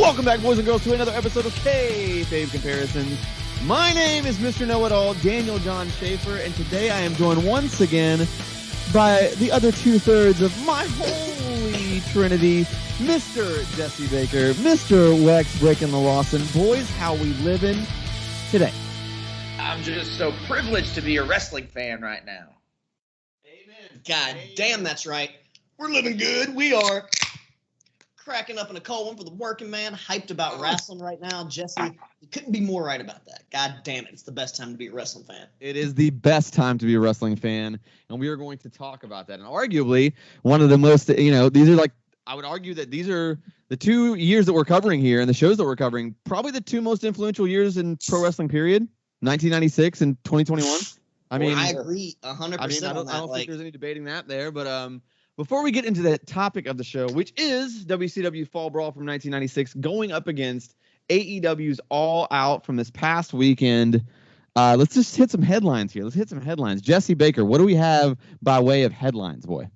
Welcome back, boys and girls, to another episode of K-Fave Comparisons. My name is Mr. Know-It-All, Daniel John Schaefer, and today I am joined once again by the other two-thirds of my holy trinity, Mr. Jesse Baker, Mr. Lex Breaking the Lawson. Boys, how we living today? I'm just so privileged to be a wrestling fan right now. Amen. God damn, that's right. We're living good. We are cracking up in a cold one for the working man. Hyped about wrestling right now. Jesse, you couldn't be more right about that. God damn it. It's the best time to be a wrestling fan. It is the best time to be a wrestling fan, and we are going to talk about that. And arguably, one of the most, these are like, I would argue that these are the 2 years that we're covering here and the shows that we're covering, probably the two most influential years in pro wrestling period, 1996 and 2021. I mean, I agree 100%. I don't think there's any debating that there, but before we get into the topic of the show, which is WCW Fall Brawl from 1996, going up against AEW's All Out from this past weekend, let's just hit some headlines here. Let's hit some headlines. Jesse Baker, what do we have by way of headlines, boy?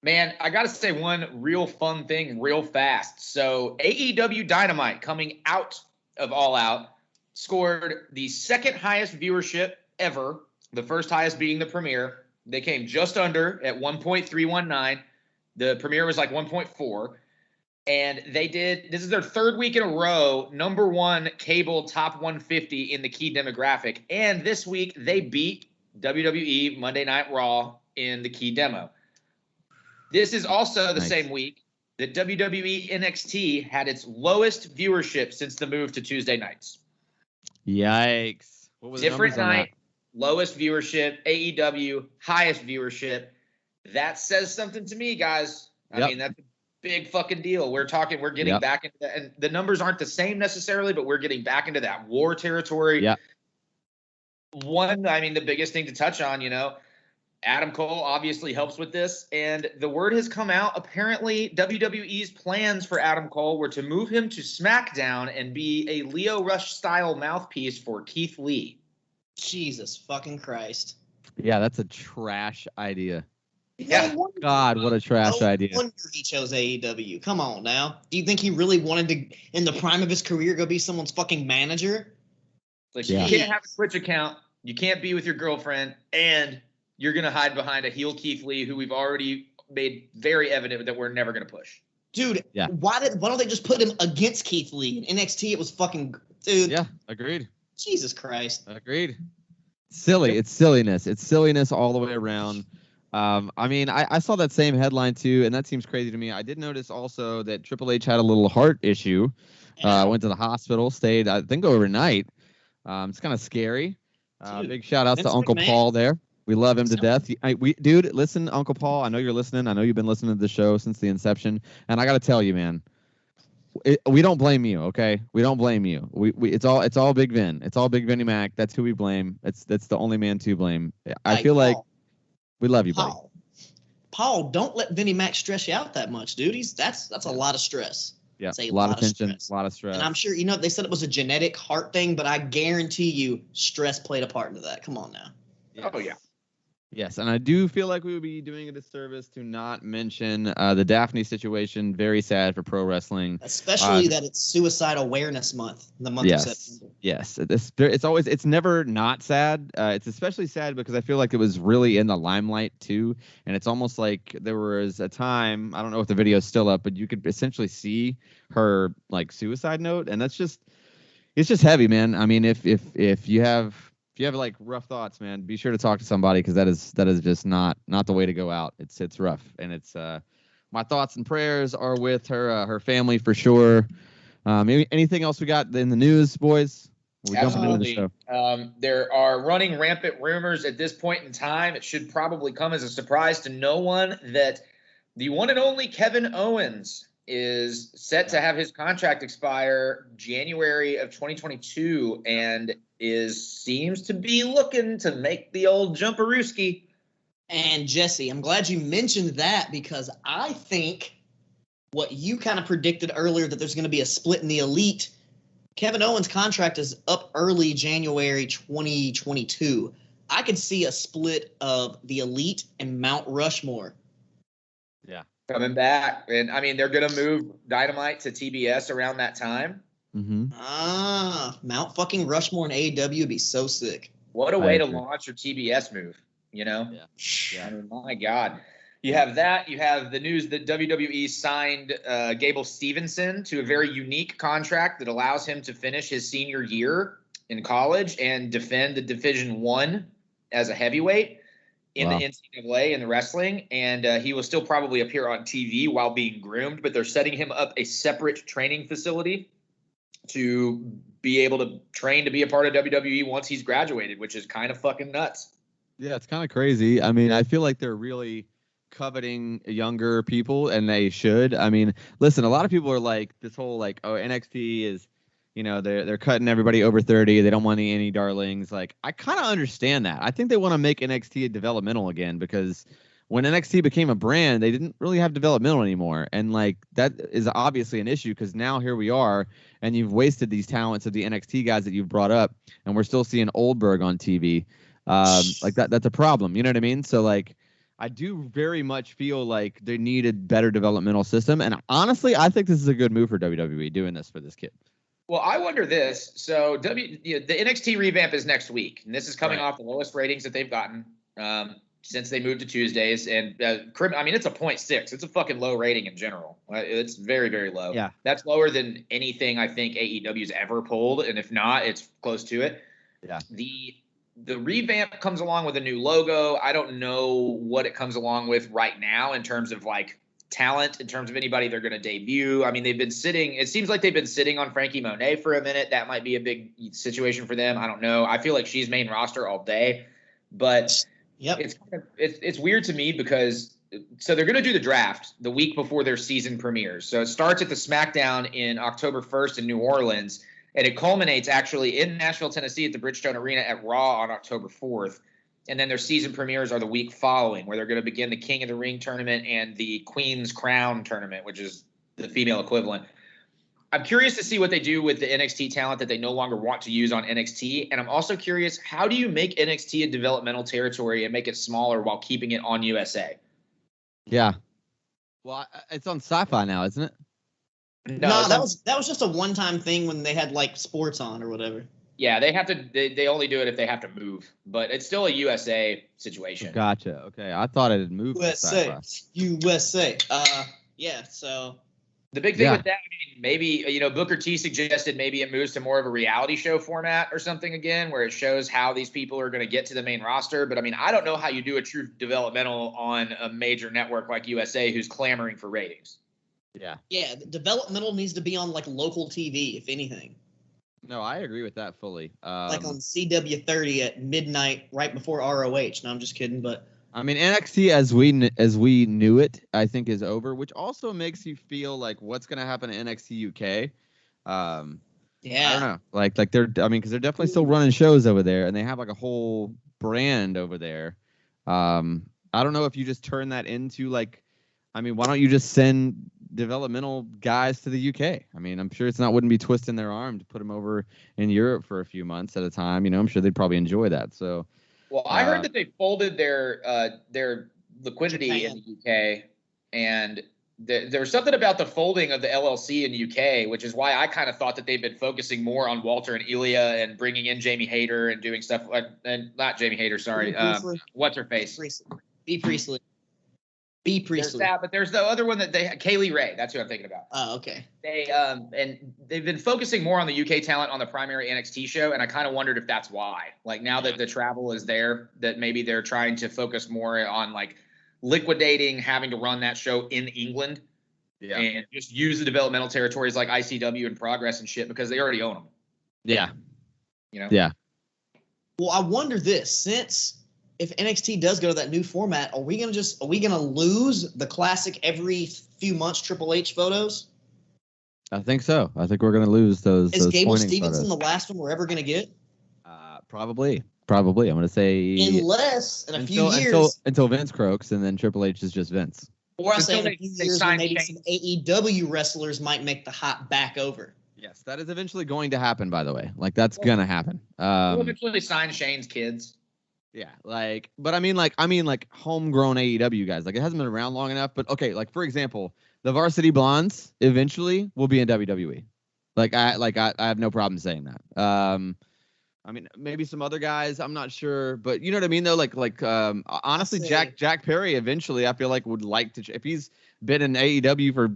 Man, I got to say one real fun thing real fast. So AEW Dynamite coming out of All Out scored the second highest viewership ever, the first highest being the premiere. They came just under at 1.319. The premiere was like 1.4. And this is their third week in a row, number one cable top 150 in the key demographic. And this week they beat WWE Monday Night Raw in the key demo. This is also the same week that WWE NXT had its lowest viewership since the move to Tuesday nights. Yikes. What was different night, lowest viewership, AEW, highest viewership. That says something to me, guys. I mean, that's a big fucking deal. We're getting back into that. And the numbers aren't the same necessarily, but we're getting back into that war territory. Yeah. The biggest thing to touch on, Adam Cole obviously helps with this. And the word has come out. Apparently, WWE's plans for Adam Cole were to move him to SmackDown and be a Leo Rush-style mouthpiece for Keith Lee. Jesus fucking Christ. Yeah, that's a trash idea. Yeah. God, what a trash idea. No wonder he chose AEW. Come on now. Do you think he really wanted to, in the prime of his career, go be someone's fucking manager? Like, you can't have a Twitch account. You can't be with your girlfriend. And you're going to hide behind a heel Keith Lee, who we've already made very evident that we're never going to push. Dude, why don't they just put him against Keith Lee? In NXT, it was fucking... Dude. Yeah, agreed. Jesus Christ. Agreed. Silly. It's silliness. It's silliness all the way around. I saw that same headline too, and that seems crazy to me. I did notice also that Triple H had a little heart issue. Went to the hospital, stayed, I think, overnight. It's kind of scary. Big shout outs to Uncle Paul there. We love him to death. Dude, listen, Uncle Paul, I know you're listening. I know you've been listening to the show since the inception, and I got to tell you, man, we don't blame you, okay? We don't blame you. It's all Big Vin. It's all Big Vinnie Mac. That's who we blame. That's the only man to blame. I feel like we love you, buddy. Paul, don't let Vinnie Mac stress you out that much, dude. That's a lot of stress. Yeah, a lot of tension, a lot of stress. And I'm sure, they said it was a genetic heart thing, but I guarantee you stress played a part into that. Come on now. Yeah. Oh, yeah. Yes, and I do feel like we would be doing a disservice to not mention the Daphne situation. Very sad for pro wrestling. Especially that it's Suicide Awareness Month, the month of September. Yes, it's never not sad. It's especially sad because I feel like it was really in the limelight too. And it's almost like there was a time, I don't know if the video is still up, but you could essentially see her like suicide note. And it's just heavy, man. I mean, if you have like rough thoughts, man, be sure to talk to somebody, because that is just not the way to go out. It's rough, and it's my thoughts and prayers are with her family for sure. Maybe anything else we got in the news, boys? Absolutely. There are running rampant rumors at this point in time. It should probably come as a surprise to no one that the one and only Kevin Owens is set to have his contract expire January of 2022, and seems to be looking to make the old jumperooski. And Jesse, I'm glad you mentioned that, because I think what you kind of predicted earlier, that there's going to be a split in the Elite. Kevin Owens' contract is up early January 2022. I could see a split of the Elite and Mount Rushmore. Yeah. Coming back. And, I mean, they're going to move Dynamite to TBS around that time. Mm-hmm. Mount fucking Rushmore and AEW would be so sick. What a way to launch your TBS move, you know? Yeah. I mean, my God. You have that. You have the news that WWE signed Gable Stevenson to a very unique contract that allows him to finish his senior year in college and defend the Division I as a heavyweight in the NCAA in the wrestling. And he will still probably appear on TV while being groomed, but they're setting him up a separate training facility to be able to train to be a part of WWE once he's graduated, which is kind of fucking nuts. Yeah, it's kind of crazy. I mean, I feel like they're really coveting younger people, and they should. I mean, listen, a lot of people are like this whole like, oh, NXT is, you know, they're cutting everybody over 30. They don't want any darlings. Like, I kind of understand that. I think they want to make NXT developmental again, because when NXT became a brand, they didn't really have developmental anymore. And like, that is obviously an issue, because now here we are, and you've wasted these talents of the NXT guys that you've brought up, and we're still seeing Oldberg on TV. Like that's a problem. You know what I mean? So like, I do very much feel like they need a better developmental system. And honestly, I think this is a good move for WWE doing this for this kid. Well, I wonder this. So the NXT revamp is next week, and this is coming off the lowest ratings that they've gotten since they moved to Tuesdays. And I mean, it's a 0.6. It's a fucking low rating in general. It's very, very low. Yeah, that's lower than anything I think AEW's ever pulled, and if not, it's close to it. Yeah. The revamp comes along with a new logo. I don't know what it comes along with right now in terms of like talent, in terms of anybody they're going to debut. I mean, it seems like they've been sitting on Frankie Monet for a minute. That might be a big situation for them. I don't know. I feel like she's main roster all day, but it's weird to me because so they're going to do the draft the week before their season premieres. So it starts at the SmackDown in October 1st in New Orleans. And it culminates actually in Nashville, Tennessee at the Bridgestone Arena at Raw on October 4th. And then their season premieres are the week following, where they're going to begin the King of the Ring tournament and the Queen's Crown tournament, which is the female equivalent. I'm curious to see what they do with the NXT talent that they no longer want to use on NXT. And I'm also curious, how do you make NXT a developmental territory and make it smaller while keeping it on USA? Yeah. Well, it's on Sci-Fi now, isn't it? No, that was just a one-time thing when they had like sports on or whatever. Yeah, they have to. They only do it if they have to move, but it's still a USA situation. Gotcha. Okay, I thought it had moved. USA. Yeah. So the big thing with that, I mean, maybe Booker T suggested maybe it moves to more of a reality show format or something again, where it shows how these people are going to get to the main roster. But I mean, I don't know how you do a true developmental on a major network like USA, who's clamoring for ratings. Yeah, developmental needs to be on like local TV, if anything. No, I agree with that fully. Like on CW30 at midnight, right before ROH. No, I'm just kidding, but I mean, NXT as we knew it, I think is over, which also makes you feel like what's going to happen to NXT UK. I don't know, like they're, I mean, because they're definitely still running shows over there, and they have like a whole brand over there. I don't know if you just turn that into like, I mean, why don't you just send developmental guys to the UK? I mean, I'm sure wouldn't be twisting their arm to put them over in Europe for a few months at a time. I'm sure they'd probably enjoy that. So, well, I heard that they folded their liquidity in the UK, and there was something about the folding of the LLC in the UK, which is why I kind of thought that they've been focusing more on Walter and Ilya and bringing in Jamie Hayter and doing stuff like, and not Jamie Hayter, sorry, what's her face? B. Priestley. B. Priestley. There's that, but there's the other one that Kaylee Ray. That's who I'm thinking about. Oh, okay. And they've been focusing more on the UK talent on the primary NXT show, and I kind of wondered if that's why. Like now that the travel is there, that maybe they're trying to focus more on like liquidating having to run that show in England, and just use the developmental territories like ICW and Progress and shit because they already own them. Yeah. Yeah. Well, I wonder this, since if NXT does go to that new format, are we gonna lose the classic every few months Triple H photos? I think so. I think we're gonna lose those. Is Gable pointing Stevenson photos. the last one we're ever gonna get? Probably. I'm gonna say unless in a few years until Vince croaks, and then Triple H is just Vince. Or I say in a few years when maybe some AEW wrestlers might make the hop back over. Yes, that is eventually going to happen. By the way, like that's gonna happen. We'll eventually sign Shane's kids. Yeah, but I mean, homegrown AEW guys. Like, it hasn't been around long enough. But okay, like for example, the Varsity Blondes eventually will be in WWE. I have no problem saying that. I mean, maybe some other guys, I'm not sure, but you know what I mean though. Honestly, Jack Perry eventually, I feel like would like to, if he's been in AEW for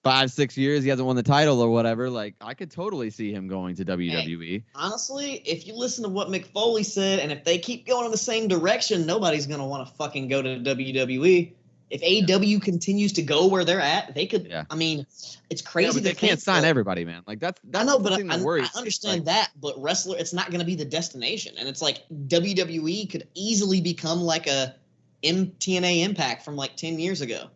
5-6 years, he hasn't won the title or whatever. Like, I could totally see him going to WWE. Hey, honestly, if you listen to what Mick Foley said, and if they keep going in the same direction, nobody's gonna want to fucking go to WWE. If AEW continues to go where they're at, they could. Yeah. I mean, it's crazy. But they can't sign everybody, man. Like that's I know, but I understand that. But it's not going to be the destination, and it's like WWE could easily become like a TNA Impact from like 10 years ago.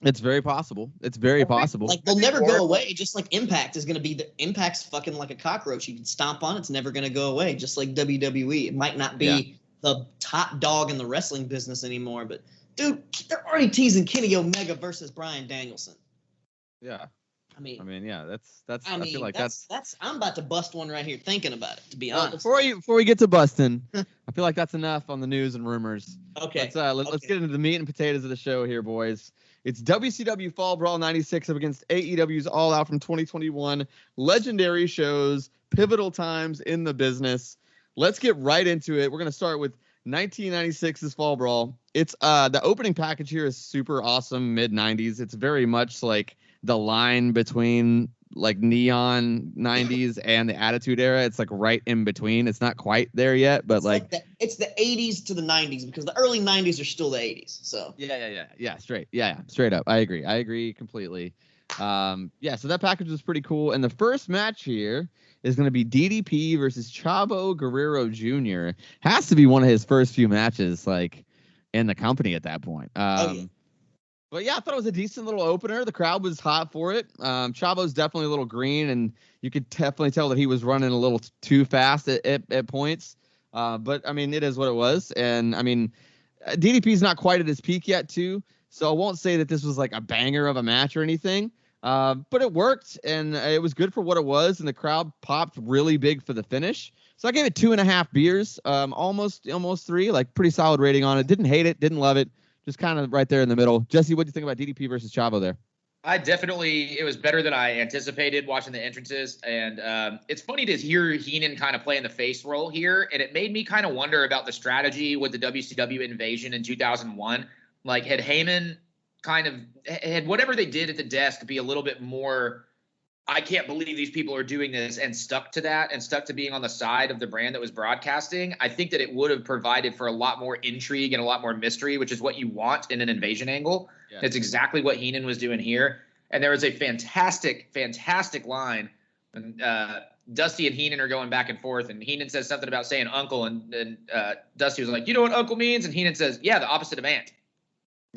It's very possible. It's very possible. Like, they'll never go away. Just like Impact is going to be Impact's fucking like a cockroach. You can stomp on it. It's never going to go away. Just like WWE, it might not be the top dog in the wrestling business anymore, but. Dude, they're already teasing Kenny Omega versus Bryan Danielson. Yeah. I mean, yeah, that's. I feel like that's. I'm about to bust one right here thinking about it. To be honest. Before we get to busting, I feel like that's enough on the news and rumors. Okay. Let's get into the meat and potatoes of the show here, boys. It's WCW Fall Brawl 96 up against AEW's All Out from 2021. Legendary shows, pivotal times in the business. Let's get right into it. We're gonna start with 1996's Fall Brawl. It's the opening package here is super awesome, mid 90s. It's very much like the line between like neon 90s and the Attitude Era. It's like right in between. It's not quite there yet, but it's the 80s to the 90s, because the early 90s are still the 80s. So straight up. I agree completely. So that package was pretty cool. And the first match here is going to be DDP versus Chabot Guerrero Jr. Has to be one of his first few matches, like, in the company at that point. But yeah, I thought it was a decent little opener. The crowd was hot for it. Chabot's definitely a little green, and you could definitely tell that he was running a little too fast at points. But I mean, it is what it was. And I mean, DDP's not quite at his peak yet, too. So I won't say that this was like a banger of a match or anything. But it worked, and it was good for what it was, and the crowd popped really big for the finish. So I gave it 2.5 beers, almost 3, like pretty solid rating on it. Didn't hate it, didn't love it, just kind of right there in the middle. Jesse, what do you think about DDP versus Chavo there? It was better than I anticipated watching the entrances. And it's funny to hear Heenan kind of playing the face role here. And it made me kind of wonder about the strategy with the WCW invasion in 2001. Like, had Heyman had whatever they did at the desk be a little bit more, I can't believe these people are doing this, and stuck to that and stuck to being on the side of the brand that was broadcasting, I think that it would have provided for a lot more intrigue and a lot more mystery, which is what you want in an invasion angle. Yeah. It's exactly what Heenan was doing here. And there was a fantastic, fantastic line. And Dusty and Heenan are going back and forth, and Heenan says something about saying uncle, and Dusty was like, you know what uncle means? And Heenan says, yeah, the opposite of aunt.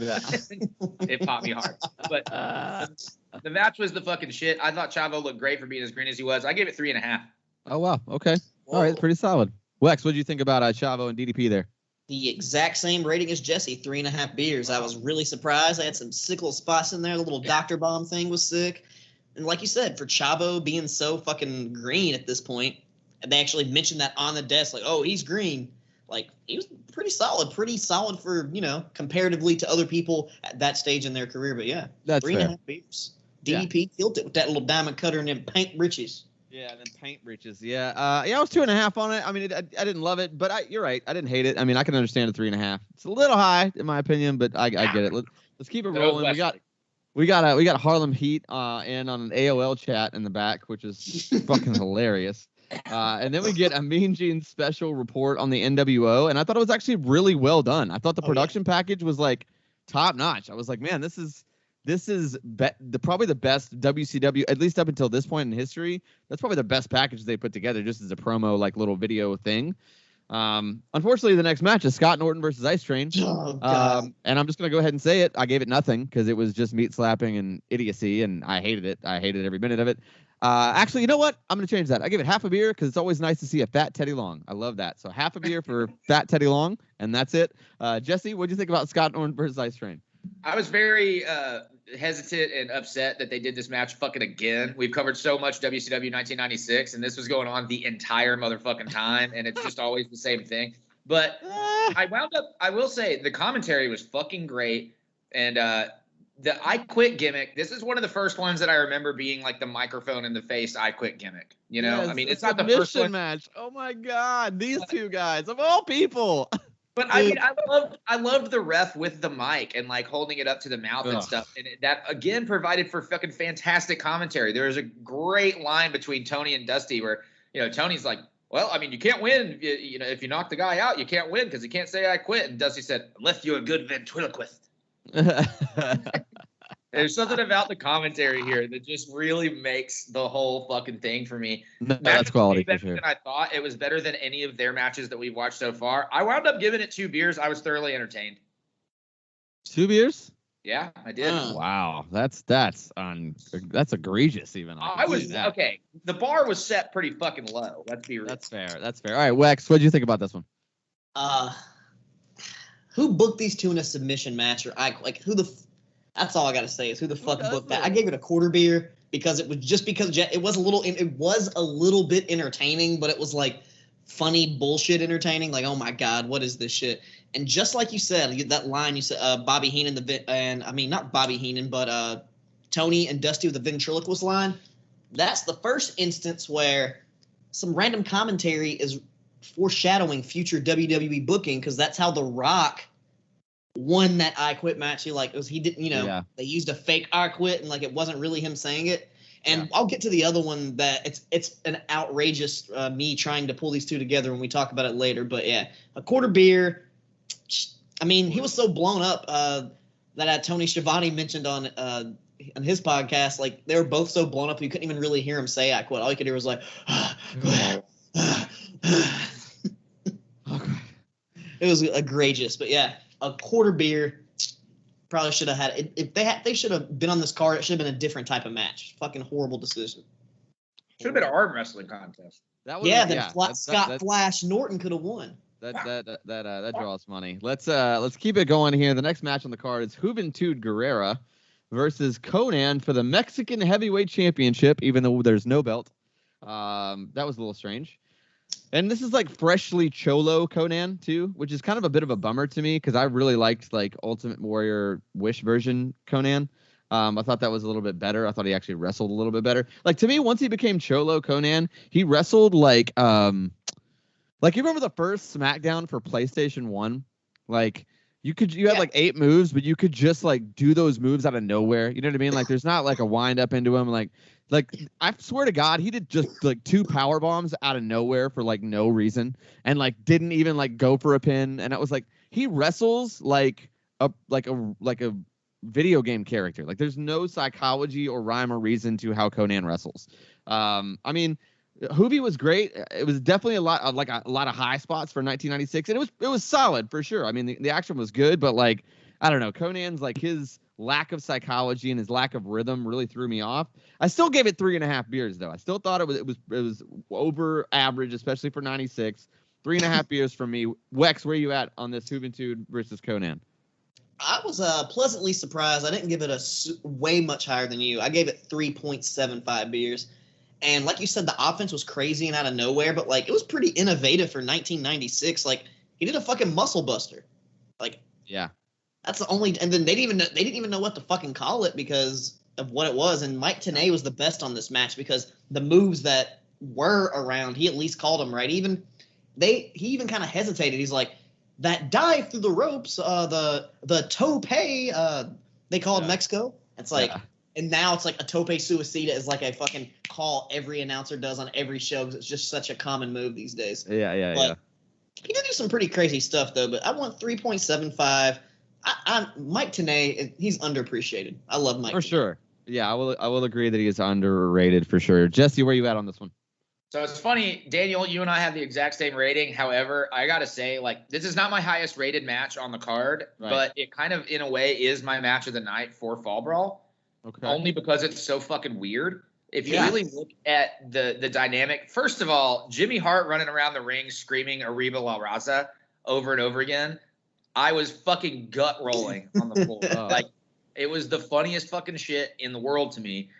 Yeah. It popped me hard. But the match was the fucking shit. I thought Chavo looked great for being as green as he was. I gave it 3.5. Oh, wow. Okay. Whoa. All right. Pretty solid. Wex, what did you think about Chavo and DDP there? The exact same rating as Jesse, 3.5 beers. I was really surprised. I had some sickle spots in there. The little Dr. Bomb thing was sick. And like you said, for Chavo being so fucking green at this point, and they actually mentioned that on the desk, like, oh, he's green. Like, he was pretty solid for, comparatively to other people at that stage in their career. But yeah, that's 3.5 beers. DDP killed it with that little diamond cutter and them paint breeches. Yeah, and then paint breeches. Yeah. I was 2.5 on it. I mean, I didn't love it, but you're right. I didn't hate it. I mean, I can understand a 3.5. It's a little high in my opinion, but I get it. Let's keep it rolling. We got Harlem Heat in on an AOL chat in the back, which is fucking hilarious. And then we get a Mean Gene special report on the NWO, and I thought it was actually really well done. I thought the production package was like top notch. I was like, man, this is probably the best WCW, at least up until this point in history. That's probably the best package they put together, just as a promo, like little video thing. Unfortunately, the next match is Scott Norton versus Ice Train. And I'm just gonna go ahead and say it. I gave it nothing because it was just meat slapping and idiocy, and I hated it. I hated every minute of it. Actually, you know what? I'm gonna change that. I give it half a beer because it's always nice to see a fat Teddy Long. I love that. So half a beer for fat Teddy Long, and that's it. Jesse, what do you think about Scott Norton versus Ice Train? I was very hesitant and upset that they did this match fucking again. We've covered so much WCW 1996, and this was going on the entire motherfucking time, and it's just always the same thing. But I will say the commentary was fucking great. And the I Quit gimmick, this is one of the first ones that I remember being like the microphone in the face I Quit gimmick. You know, Yes, I mean, a it's not the first one. match. Oh my God, these two guys of all people. But I mean, I loved the ref with the mic and like holding it up to the mouth and stuff. And that again provided for fucking fantastic commentary. There was a great line between Tony and Dusty where, you know, Tony's like, well, I mean, you can't win. You know, if you knock the guy out, you can't win because he can't say I quit. And Dusty said, unless you're a good ventriloquist. There's something about the commentary here that just really makes the whole fucking thing for me. No, that's quality for sure. Than I thought. It was better than any of their matches that we've watched so far. I wound up giving it 2 beers. I was thoroughly entertained. 2 beers? Yeah, I did. Wow, that's egregious. Even I was okay. The bar was set pretty fucking low. Let's be real. That's fair. That's fair. All right, Wex, what did you think about this one? Who booked these two in a submission match? Or that's all I gotta say is who the fuck booked that. I gave it a quarter beer because it was a little bit entertaining, but it was like funny bullshit entertaining. Like, oh my God, what is this shit? And just like you said, that line you said, Bobby Heenan, not Bobby Heenan, but Tony and Dusty with the ventriloquist line. That's the first instance where some random commentary is foreshadowing future WWE booking, because that's how The Rock won that I Quit match. They used a fake I Quit and like it wasn't really him saying it. And I'll get to the other one that it's an outrageous me trying to pull these two together when we talk about it later. But yeah, a quarter beer. I mean, he was so blown up that Tony Schiavone mentioned on his podcast. Like they were both so blown up you couldn't even really hear him say I Quit. All you could hear was like, It was egregious. But yeah, a quarter beer. Probably should have had it. If they should have been on this card, it should have been a different type of match. Fucking horrible decision. Should have been an arm wrestling contest. Scott Flash Norton could have won. That draws money. Let's keep it going here. The next match on the card is Juventud Guerrera versus Conan for the Mexican Heavyweight Championship, even though there's no belt. That was a little strange. And this is like freshly Cholo Conan too, which is kind of a bit of a bummer to me because I really liked like Ultimate Warrior Wish version Conan. I thought that was a little bit better. I thought he actually wrestled a little bit better. Like to me, once he became Cholo Conan, he wrestled like you remember the first SmackDown for PlayStation 1? Like you had like 8 moves, but you could just like do those moves out of nowhere. You know what I mean? Like there's not like a wind up into him. Like I swear to God, he did just like 2 power bombs out of nowhere for like no reason, and like didn't even like go for a pin. And it was like he wrestles like a video game character. Like there's no psychology or rhyme or reason to how Conan wrestles. I mean, Hoovy was great. It was definitely a lot of high spots for 1996, and it was solid for sure. I mean, the action was good, but like I don't know, Conan's like his lack of psychology and his lack of rhythm really threw me off. I still gave it 3.5 beers though. I still thought it was over average, especially for 96. 3.5 beers from me. Wex, where are you at on this Juventud versus Conan? I was pleasantly surprised. I didn't give it way much higher than you. I gave it 3.75 beers. And like you said, the offense was crazy and out of nowhere, but like it was pretty innovative for 1996. Like he did a fucking muscle buster. Like yeah. That's the only, and then they didn't even know what to fucking call it because of what it was. And Mike Tenay was the best on this match because the moves that were around, he at least called them right. He even kind of hesitated. He's like, that dive through the ropes, the tope, they call it Mexico. It's like, and now it's like a tope suicida is like a fucking call every announcer does on every show because it's just such a common move these days. Yeah. He did do some pretty crazy stuff though, but I want 3.75. Mike Tenay, he's underappreciated. I love Mike. For sure. Yeah, I will agree that he is underrated for sure. Jesse, where you at on this one? So it's funny, Daniel, you and I have the exact same rating. However, I got to say, like, this is not my highest rated match on the card, but it kind of, in a way, is my match of the night for Fall Brawl. Okay. Only because it's so fucking weird. If you really look at the dynamic, first of all, Jimmy Hart running around the ring screaming Arriba La Raza over and over again. I was fucking gut rolling on the floor. Like, it was the funniest fucking shit in the world to me.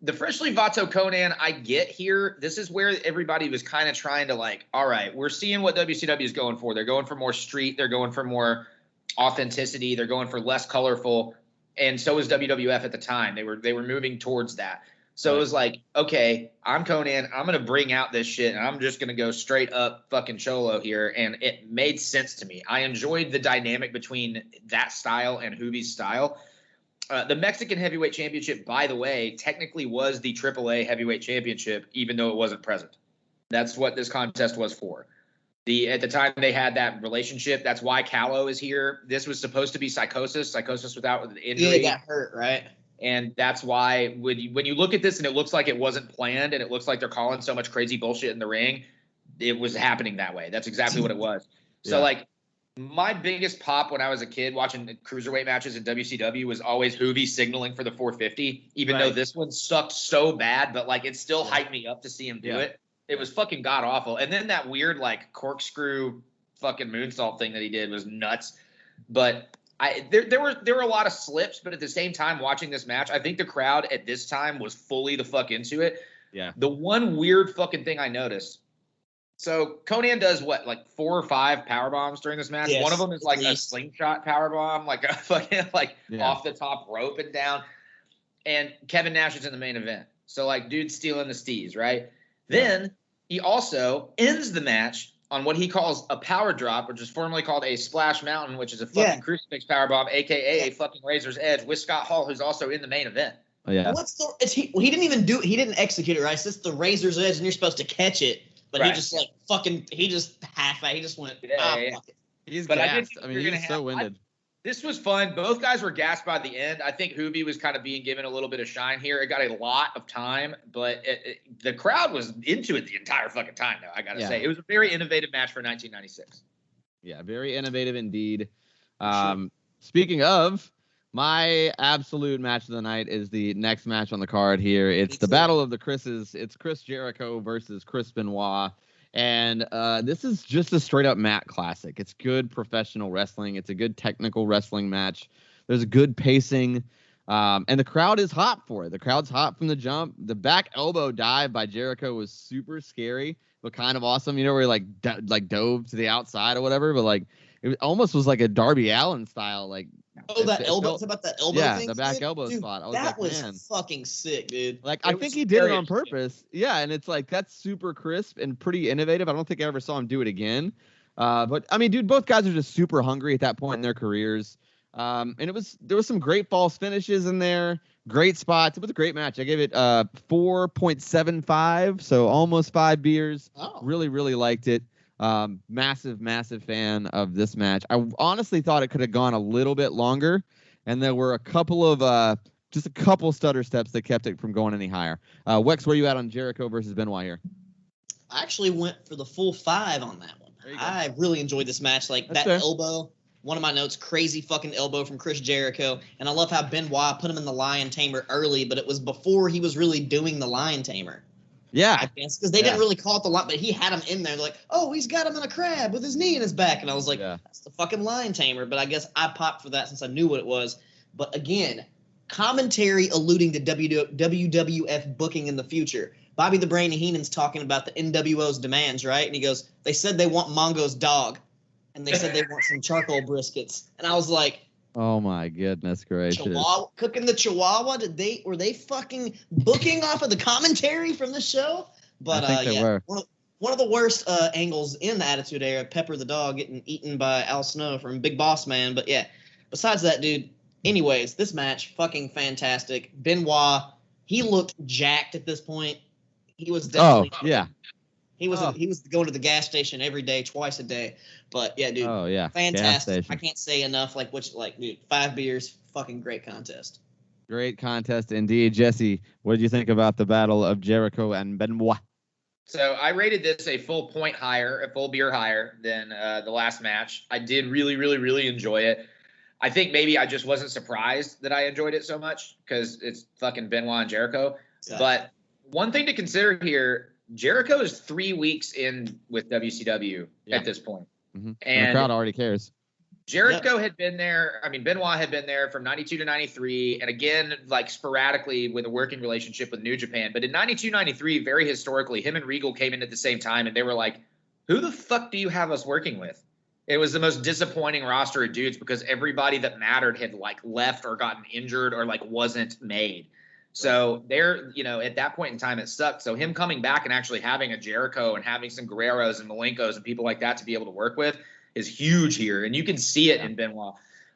the freshly Vato Conan I get here. This is where everybody was kind of trying to like, all right, we're seeing what WCW is going for. They're going for more street. They're going for more authenticity. They're going for less colorful. And so was WWF at the time. They were moving towards that. So It was like, okay, I'm Conan. I'm going to bring out this shit, and I'm just going to go straight up fucking Cholo here. And it made sense to me. I enjoyed the dynamic between that style and Juvi's style. The Mexican Heavyweight Championship, by the way, technically was the AAA Heavyweight Championship, even though it wasn't present. That's what this contest was for. At the time they had that relationship. That's why Callow is here. This was supposed to be Psychosis without the injury. Yeah, he got hurt, right? And that's why when you look at this and it looks like it wasn't planned and it looks like they're calling so much crazy bullshit in the ring, it was happening that way. That's exactly what it was. So, like, my biggest pop when I was a kid watching cruiserweight matches in WCW was always Juvi signaling for the 450, even though this one sucked so bad, but, like, it still hyped me up to see him do it. It was fucking god-awful. And then that weird, like, corkscrew fucking moonsault thing that he did was nuts. But there were a lot of slips, but at the same time, watching this match, I think the crowd at this time was fully the fuck into it. Yeah. The one weird fucking thing I noticed. So Conan does what, like 4 or 5 power bombs during this match. Yes, one of them is like a slingshot power bomb, like a fucking off the top rope and down. And Kevin Nash is in the main event. So like, dude's stealing the steez, right? Then he also ends the match on what he calls a power drop, which is formerly called a splash mountain, which is a fucking crucifix power bomb, aka a fucking Razor's Edge, with Scott Hall, who's also in the main event. Oh, yeah. He didn't even do it. He didn't execute it right. It's just the Razor's Edge, and you're supposed to catch it, but he just fuck it. He just went. Fuck it. He's gassed. I mean, he's so winded. This was fun. Both guys were gassed by the end. I think Juvi was kind of being given a little bit of shine here. It got a lot of time, but the crowd was into it the entire fucking time, though, I got to say. It was a very innovative match for 1996. Yeah, very innovative indeed. Speaking of, my absolute match of the night is the next match on the card here. It's the Battle of the Chris's. It's Chris Jericho versus Chris Benoit. And this is just a straight-up mat classic. It's good professional wrestling. It's a good technical wrestling match. There's a good pacing. And the crowd is hot for it. The crowd's hot from the jump. The back elbow dive by Jericho was super scary, but kind of awesome. You know, where he dove to the outside or whatever, but like it almost was like a Darby Allin style. Like, that elbow. It's about that elbow thing. Yeah, the back elbow spot. That was fucking sick, dude. Like, I think he did it on purpose. Yeah, and it's like, that's super crisp and pretty innovative. I don't think I ever saw him do it again. But I mean, dude, both guys are just super hungry at that point in their careers. And there was some great false finishes in there, great spots. It was a great match. I gave it 4.75, so almost 5 beers. Really, really liked it. Massive fan of this match. I honestly thought it could have gone a little bit longer, and there were a couple of stutter steps that kept it from going any higher. Wex, where you at on Jericho versus Benoit here? I actually went for the full 5 on that one. I really enjoyed this match. Like, that's that fair. Elbow, one of my notes, crazy fucking elbow from Chris Jericho. And I love how Benoit put him in the Lion Tamer early, but it was before he was really doing the Lion Tamer. Yeah. I guess, because they didn't really call it the line, but he had him in there. They're like, oh, he's got him in a crab with his knee in his back. And I was like, that's the fucking Lion Tamer. But I guess I popped for that since I knew what it was. But again, commentary alluding to WWF booking in the future. Bobby the Brain Heenan's talking about the NWO's demands, right? And he goes, they said they want Mongo's dog. And they said they want some charcoal briskets. And I was like, oh my goodness gracious! Cooking the Chihuahua? Were they fucking booking off of the commentary from the show? But I think they were. One of the worst angles in the Attitude Era, Pepper the dog getting eaten by Al Snow from Big Boss Man. But yeah, besides that, dude. Anyways, this match fucking fantastic. Benoit, he looked jacked at this point. He was definitely. Oh yeah. He was going to the gas station every day, twice a day. But yeah, dude. Oh yeah. Fantastic. I can't say enough. Dude, 5 beers, fucking great contest. Great contest indeed. Jesse, what did you think about the Battle of Jericho and Benoit? So I rated this a full point higher, a full beer higher than the last match. I did really, really, really enjoy it. I think maybe I just wasn't surprised that I enjoyed it so much because it's fucking Benoit and Jericho. Yeah. But one thing to consider here, Jericho is 3 weeks in with WCW at this point. Mm-hmm. And the crowd already cares. Jericho had been there. I mean, Benoit had been there from 92 to 93. And again, like sporadically with a working relationship with New Japan. But in 92, 93, very historically, him and Regal came in at the same time. And they were like, who the fuck do you have us working with? It was the most disappointing roster of dudes because everybody that mattered had like left or gotten injured or like wasn't made. So they're, at that point in time, it sucked. So him coming back and actually having a Jericho and having some Guerreros and Malenkos and people like that to be able to work with is huge here. And you can see it in Benoit.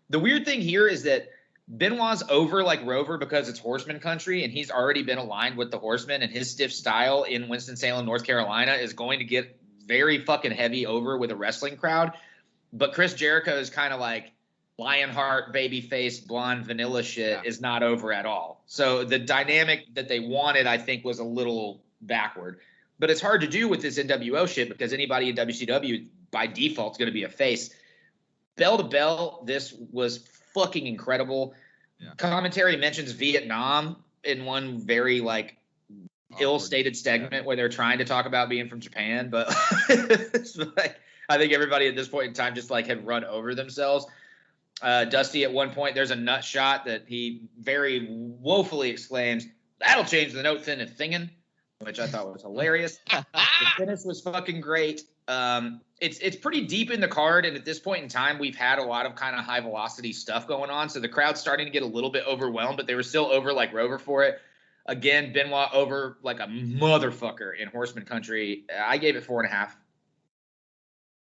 The weird thing here is that Benoit's over like Rover because it's Horseman country and he's already been aligned with the Horsemen, and his stiff style in Winston-Salem, North Carolina is going to get very fucking heavy over with a wrestling crowd. But Chris Jericho is kind of like Lionheart, babyface, blonde, vanilla shit is not over at all. So the dynamic that they wanted, I think, was a little backward. But it's hard to do with this NWO shit because anybody in WCW by default is going to be a face. Bell to bell, this was fucking incredible. Yeah. Commentary mentions Vietnam in one very like ill-stated segment where they're trying to talk about being from Japan, but like, I think everybody at this point in time just like had run over themselves. Dusty at one point, there's a nut shot that he very woefully exclaims, "That'll change the note thin and thingin'," which I thought was hilarious. The finish was fucking great. It's pretty deep in the card, and at this point in time, we've had a lot of kind of high velocity stuff going on. So the crowd's starting to get a little bit overwhelmed, but they were still over like Rover for it. Again, Benoit over like a motherfucker in Horseman country. I gave it 4.5.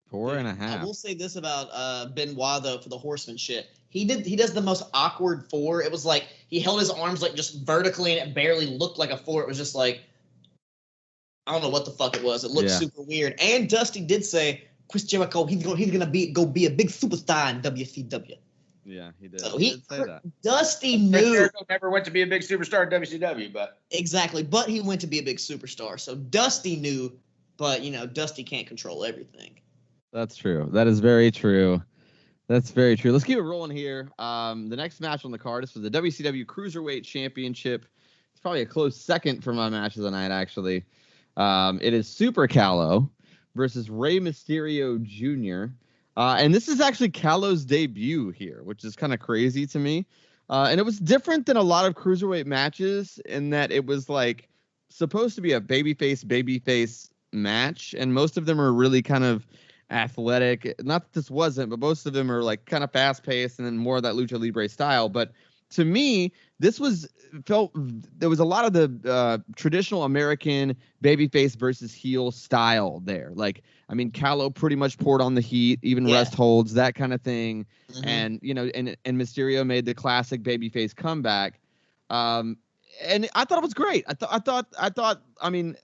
4.5. I will say this about Benoit though for the Horseman shit. He does the most awkward 4. It was like he held his arms like just vertically and it barely looked like a 4. It was just like, I don't know what the fuck it was. It looked super weird. And Dusty did say Chris Jericho, he's gonna be a big superstar in WCW. Yeah, he did. So he did say that. Dusty knew. Jericho never went to be a big superstar in WCW, but exactly. But he went to be a big superstar. So Dusty knew, but Dusty can't control everything. That's true. That is very true. That's very true. Let's keep it rolling here. The next match on the card is for the WCW Cruiserweight Championship. It's probably a close second for my match of the night, actually. It is Super Callow versus Rey Mysterio Jr. And this is actually Callow's debut here, which is kind of crazy to me. And it was different than a lot of Cruiserweight matches in that it was like supposed to be a babyface match. And most of them are really kind of athletic. Not that this wasn't, but most of them are like kind of fast paced and then more of that lucha libre style. But to me, there was a lot of the traditional American babyface versus heel style there. Like, I mean, Callow pretty much poured on the heat, even rest holds, that kind of thing. Mm-hmm. And and Mysterio made the classic babyface comeback. And I thought it was great. I thought. I mean,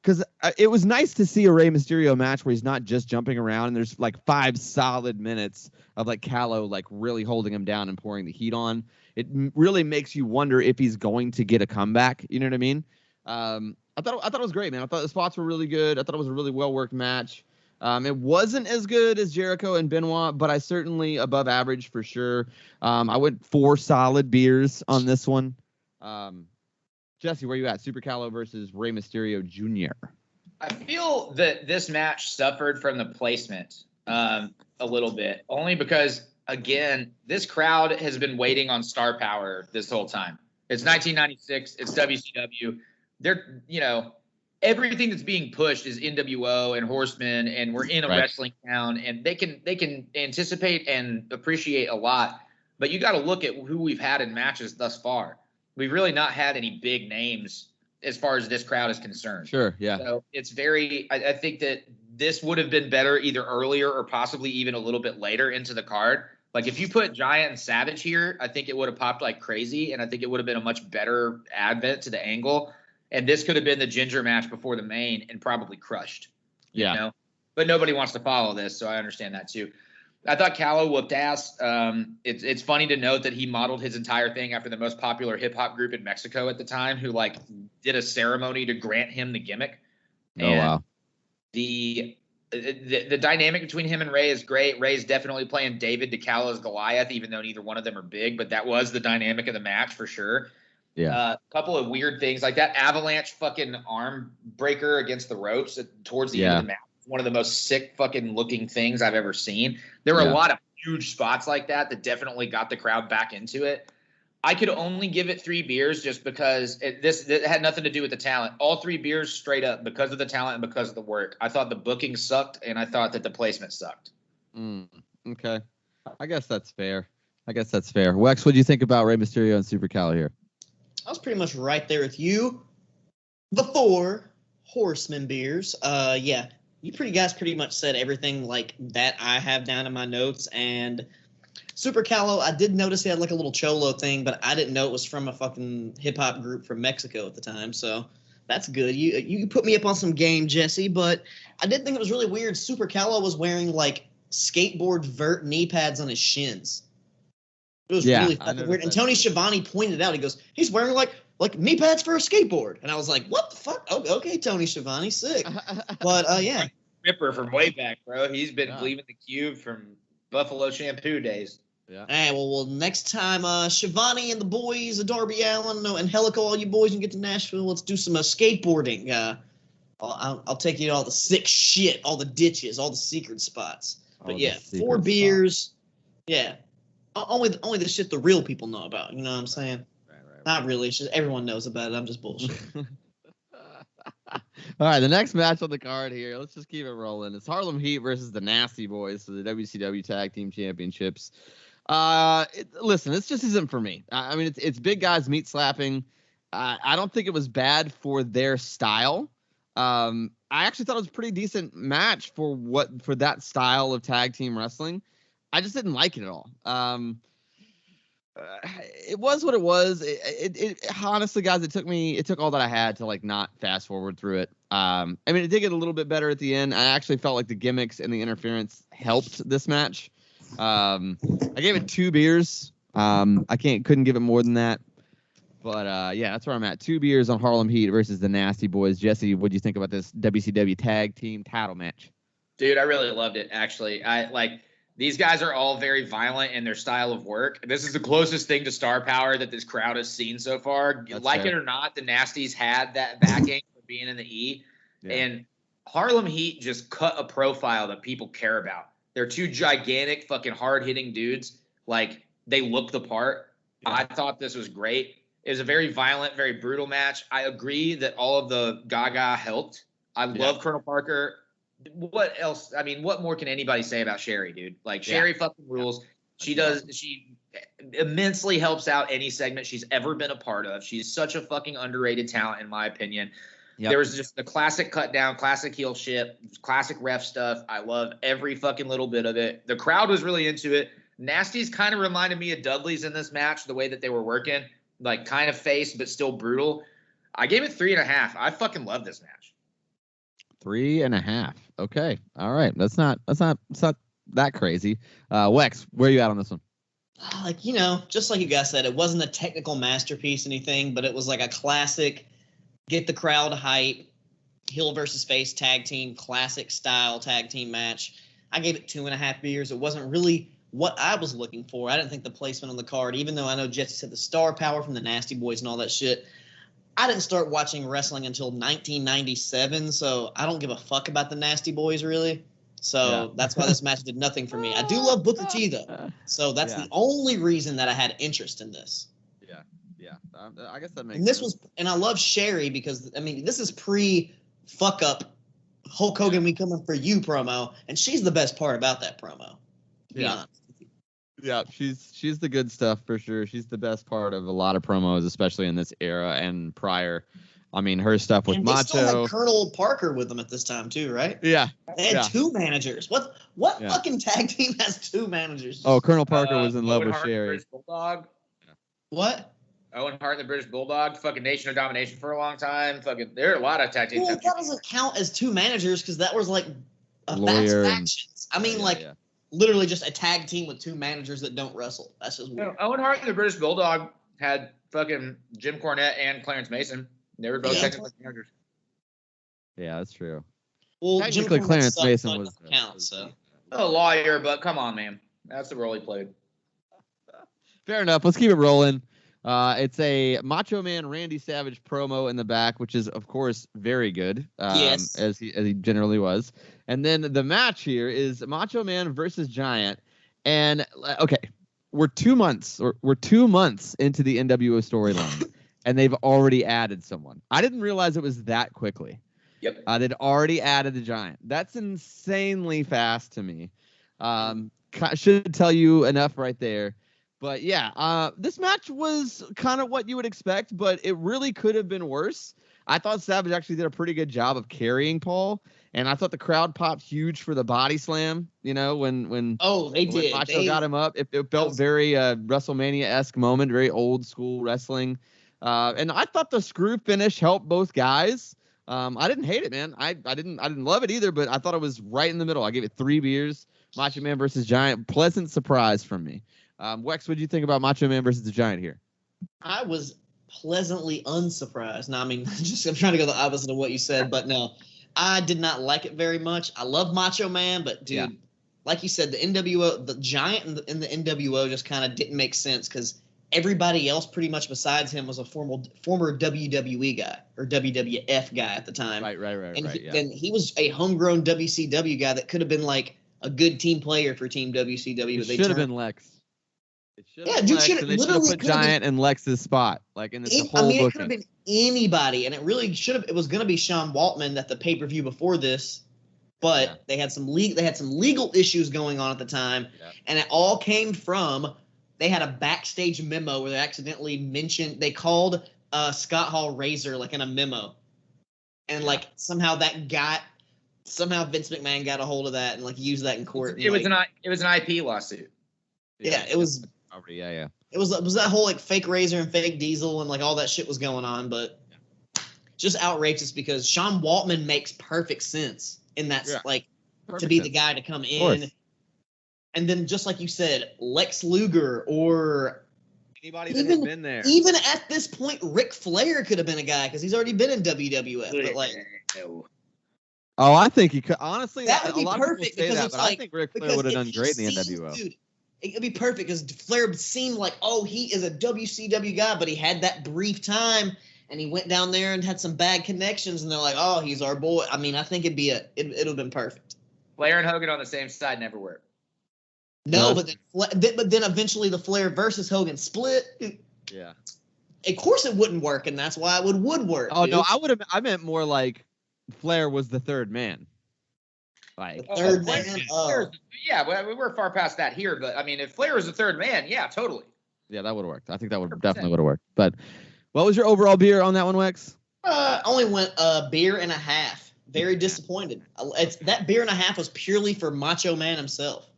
because it was nice to see a Rey Mysterio match where he's not just jumping around and there's like 5 solid minutes of like Callow like really holding him down and pouring the heat on. It really makes you wonder if he's going to get a comeback. You know what I mean? I thought it was great, man. I thought the spots were really good. I thought it was a really well worked match. It wasn't as good as Jericho and Benoit, but I certainly above average for sure. I went 4 solid beers on this one. Jesse, where you at? Super Callow versus Rey Mysterio Jr. I feel that this match suffered from the placement a little bit, only because, again, this crowd has been waiting on star power this whole time. It's 1996. It's WCW. They're, everything that's being pushed is NWO and Horsemen, and we're in a wrestling town, and they can anticipate and appreciate a lot. But you got to look at who we've had in matches thus far. We've really not had any big names as far as this crowd is concerned. Sure, yeah. So it's I think that this would have been better either earlier or possibly even a little bit later into the card. Like if you put Giant and Savage here, I think it would have popped like crazy, and I think it would have been a much better advent to the angle. And this could have been the Ginger match before the main and probably crushed. Yeah. But nobody wants to follow this, so I understand that too. I thought Callow whooped ass. It's funny to note that he modeled his entire thing after the most popular hip hop group in Mexico at the time, who like did a ceremony to grant him the gimmick. Oh, wow. The dynamic between him and Rey is great. Rey's definitely playing David to Callow's Goliath, even though neither one of them are big, but that was the dynamic of the match for sure. Yeah. A couple of weird things like that avalanche fucking arm breaker against the ropes towards the end of the match. One of the most sick fucking looking things I've ever seen. There were a lot of huge spots like that definitely got the crowd back into it. I could only give it 3 beers just because it had nothing to do with the talent. All 3 beers straight up because of the talent and because of the work. I thought the booking sucked, and I thought that the placement sucked. Okay. I guess that's fair. Wex, what do you think about Rey Mysterio and Super Callow here? I was pretty much right there with you. The 4 Horseman beers. Yeah, you guys pretty much said everything like that I have down in my notes. And Super Callow, I did notice he had like a little cholo thing, but I didn't know it was from a fucking hip hop group from Mexico at the time. So that's good. You put me up on some game, Jesse, but I did think it was really weird. Super Callow was wearing like skateboard vert knee pads on his shins. It was really fucking weird. And Tony Schiavone pointed out, he goes, he's wearing like knee pads for a skateboard. And I was like, what the fuck? Oh, okay, Tony Schiavone, sick. But yeah. Ripper from way back, bro. He's been leaving the cube from Buffalo shampoo days. Yeah. Hey, well, next time, Shivani and the boys, Darby Allin and Helico, all you boys can get to Nashville. Let's do some skateboarding. I'll take you to all the sick shit, all the ditches, all the secret spots. But yeah, 4 beers. Yeah, only the shit the real people know about. You know what I'm saying? Right. Not really. It's just everyone knows about it. I'm just bullshit. All right, the next match on the card here. Let's just keep it rolling. It's Harlem Heat versus the Nasty Boys for the WCW Tag Team Championships. Listen, this just isn't for me. I mean, it's big guys meat slapping. I don't think it was bad for their style. I actually thought it was a pretty decent match for that style of tag team wrestling. I just didn't like it at all. It was what it was. It honestly, guys, it took all that I had to like not fast forward through it. I mean, it did get a little bit better at the end. I actually felt like the gimmicks and the interference helped this match. I gave it 2 beers. I couldn't give it more than that. But yeah, that's where I'm at. 2 beers on Harlem Heat versus the Nasty Boys. Jesse, what do you think about this WCW Tag Team Title match? Dude, I really loved it. Actually, these guys are all very violent in their style of work. This is the closest thing to star power that this crowd has seen so far. That's like fair. It or not, the Nasties had that backing for being in the E. Yeah. And Harlem Heat just cut a profile that people care about. They're 2 gigantic, fucking hard-hitting dudes. Like, they look the part. Yeah. I thought this was great. It was a very violent, very brutal match. I agree that all of the Gaga helped. I love Colonel Parker. What else? I mean, what more can anybody say about Sherry, dude? Like, Sherry fucking rules. She immensely helps out any segment she's ever been a part of. She's such a fucking underrated talent, in my opinion. Yep. There was just the classic cut down, classic heel shit, classic ref stuff. I love every fucking little bit of it. The crowd was really into it. Nasty's kind of reminded me of Dudley's in this match, the way that they were working. Like, kind of face, but still brutal. I gave it 3.5. I fucking love this match. 3.5. Okay. All right. That's not that crazy. Wex, where are you at on this one? Like, just like you guys said, it wasn't a technical masterpiece, anything, but it was like a classic, get the crowd hype, heel versus face tag team, classic style tag team match. I gave it 2.5 beers. It wasn't really what I was looking for. I didn't think the placement on the card, even though I know Jesse said the star power from the Nasty Boys and all that shit, I didn't start watching wrestling until 1997, so I don't give a fuck about the Nasty Boys, really. So that's why this match did nothing for me. I do love Booker T, though. So that's the only reason that I had interest in this. Yeah. I guess that makes sense. And I love Sherry because, I mean, this is pre-fuck-up Hulk Hogan, we coming for you promo, and she's the best part about that promo, to be honest. Yeah, she's the good stuff for sure. She's the best part of a lot of promos, especially in this era and prior. I mean, her stuff with Macho. Still had Colonel Parker with them at this time too, right? Yeah. They had 2 managers. What fucking tag team has 2 managers? Oh, Colonel Parker was in love with Sherry. British Bulldog. What? Owen Hart, the British Bulldog, fucking Nation of Domination for a long time. Fucking, there are a lot of tag teams. Well, that doesn't count as 2 managers because that was like that's factions. I mean, literally just a tag team with 2 managers that don't wrestle. That's just weird. Owen Hart and the British Bulldog had fucking Jim Cornette and Clarence Mason. They were both technically managers. Yeah, that's true. Well, technically, Clarence Mason was count, so. A lawyer, but come on, man. That's the role he played. Fair enough. Let's keep it rolling. It's a Macho Man Randy Savage promo in the back, which is, of course, very good, as he generally was. And then the match here is Macho Man versus Giant. And okay, we're 2 months into the NWO storyline, and they've already added someone. I didn't realize it was that quickly. Yep. They'd already added the Giant. That's insanely fast to me. Should tell you enough right there. But yeah, this match was kind of what you would expect, but it really could have been worse. I thought Savage actually did a pretty good job of carrying Paul, and I thought the crowd popped huge for the body slam. You know, when did. Macho got him up, it felt very WrestleMania-esque moment, very old school wrestling. And I thought the screw finish helped both guys. I didn't hate it, man. I didn't love it either, but I thought it was right in the middle. I gave it 3 beers. Macho Man versus Giant, pleasant surprise from me. Wex, what did you think about Macho Man versus the Giant here? I was pleasantly unsurprised. No, I mean, I'm trying to go the opposite of what you said, but no, I did not like it very much. I love Macho Man, but dude, like you said, the NWO, the Giant in the NWO just kind of didn't make sense because everybody else pretty much besides him was a former WWE guy or WWF guy at the time. Right. And he was a homegrown WCW guy that could have been like a good team player for Team WCW. It should have been Lex. Yeah, dude, they should have put Giant in Lex's spot, like in this whole it could have been anybody, and it really should have. It was going to be Sean Waltman at the pay-per-view before this, but they had some legal issues going on at the time, and it all came from they had a backstage memo where they accidentally mentioned they called Scott Hall Razor like in a memo, and like somehow Vince McMahon got a hold of that and like used that in court. It was an IP lawsuit. Yeah, it was. Yeah. It was that whole like fake Razor and fake Diesel and like all that shit was going on, but just outrageous because Sean Waltman makes perfect sense in that to be the guy to come in. And then just like you said, Lex Luger or anybody that has been there. Even at this point, Ric Flair could have been a guy because he's already been in WWF. But like, I think he could. Honestly, that would be a lot perfect of people say because that, it's but I think Ric Flair would have done great in the NWO. Dude, it'd be perfect because Flair seemed like, he is a WCW guy, but he had that brief time and he went down there and had some bad connections, and they're like, he's our boy. I mean, I think it would have been perfect. Flair and Hogan on the same side never worked. No, but then eventually the Flair versus Hogan split. Yeah. Of course it wouldn't work, and that's why it would work. Oh, dude. No, I meant more like Flair was the third man. Like third man. Yeah, we're far past that here, but I mean, if Flair was the third man, yeah, totally. Yeah, that would have worked. I think that would definitely would have worked. But what was your overall beer on that one, Wex? Only went a beer and a half. Very disappointed. That beer and a half was purely for Macho Man himself.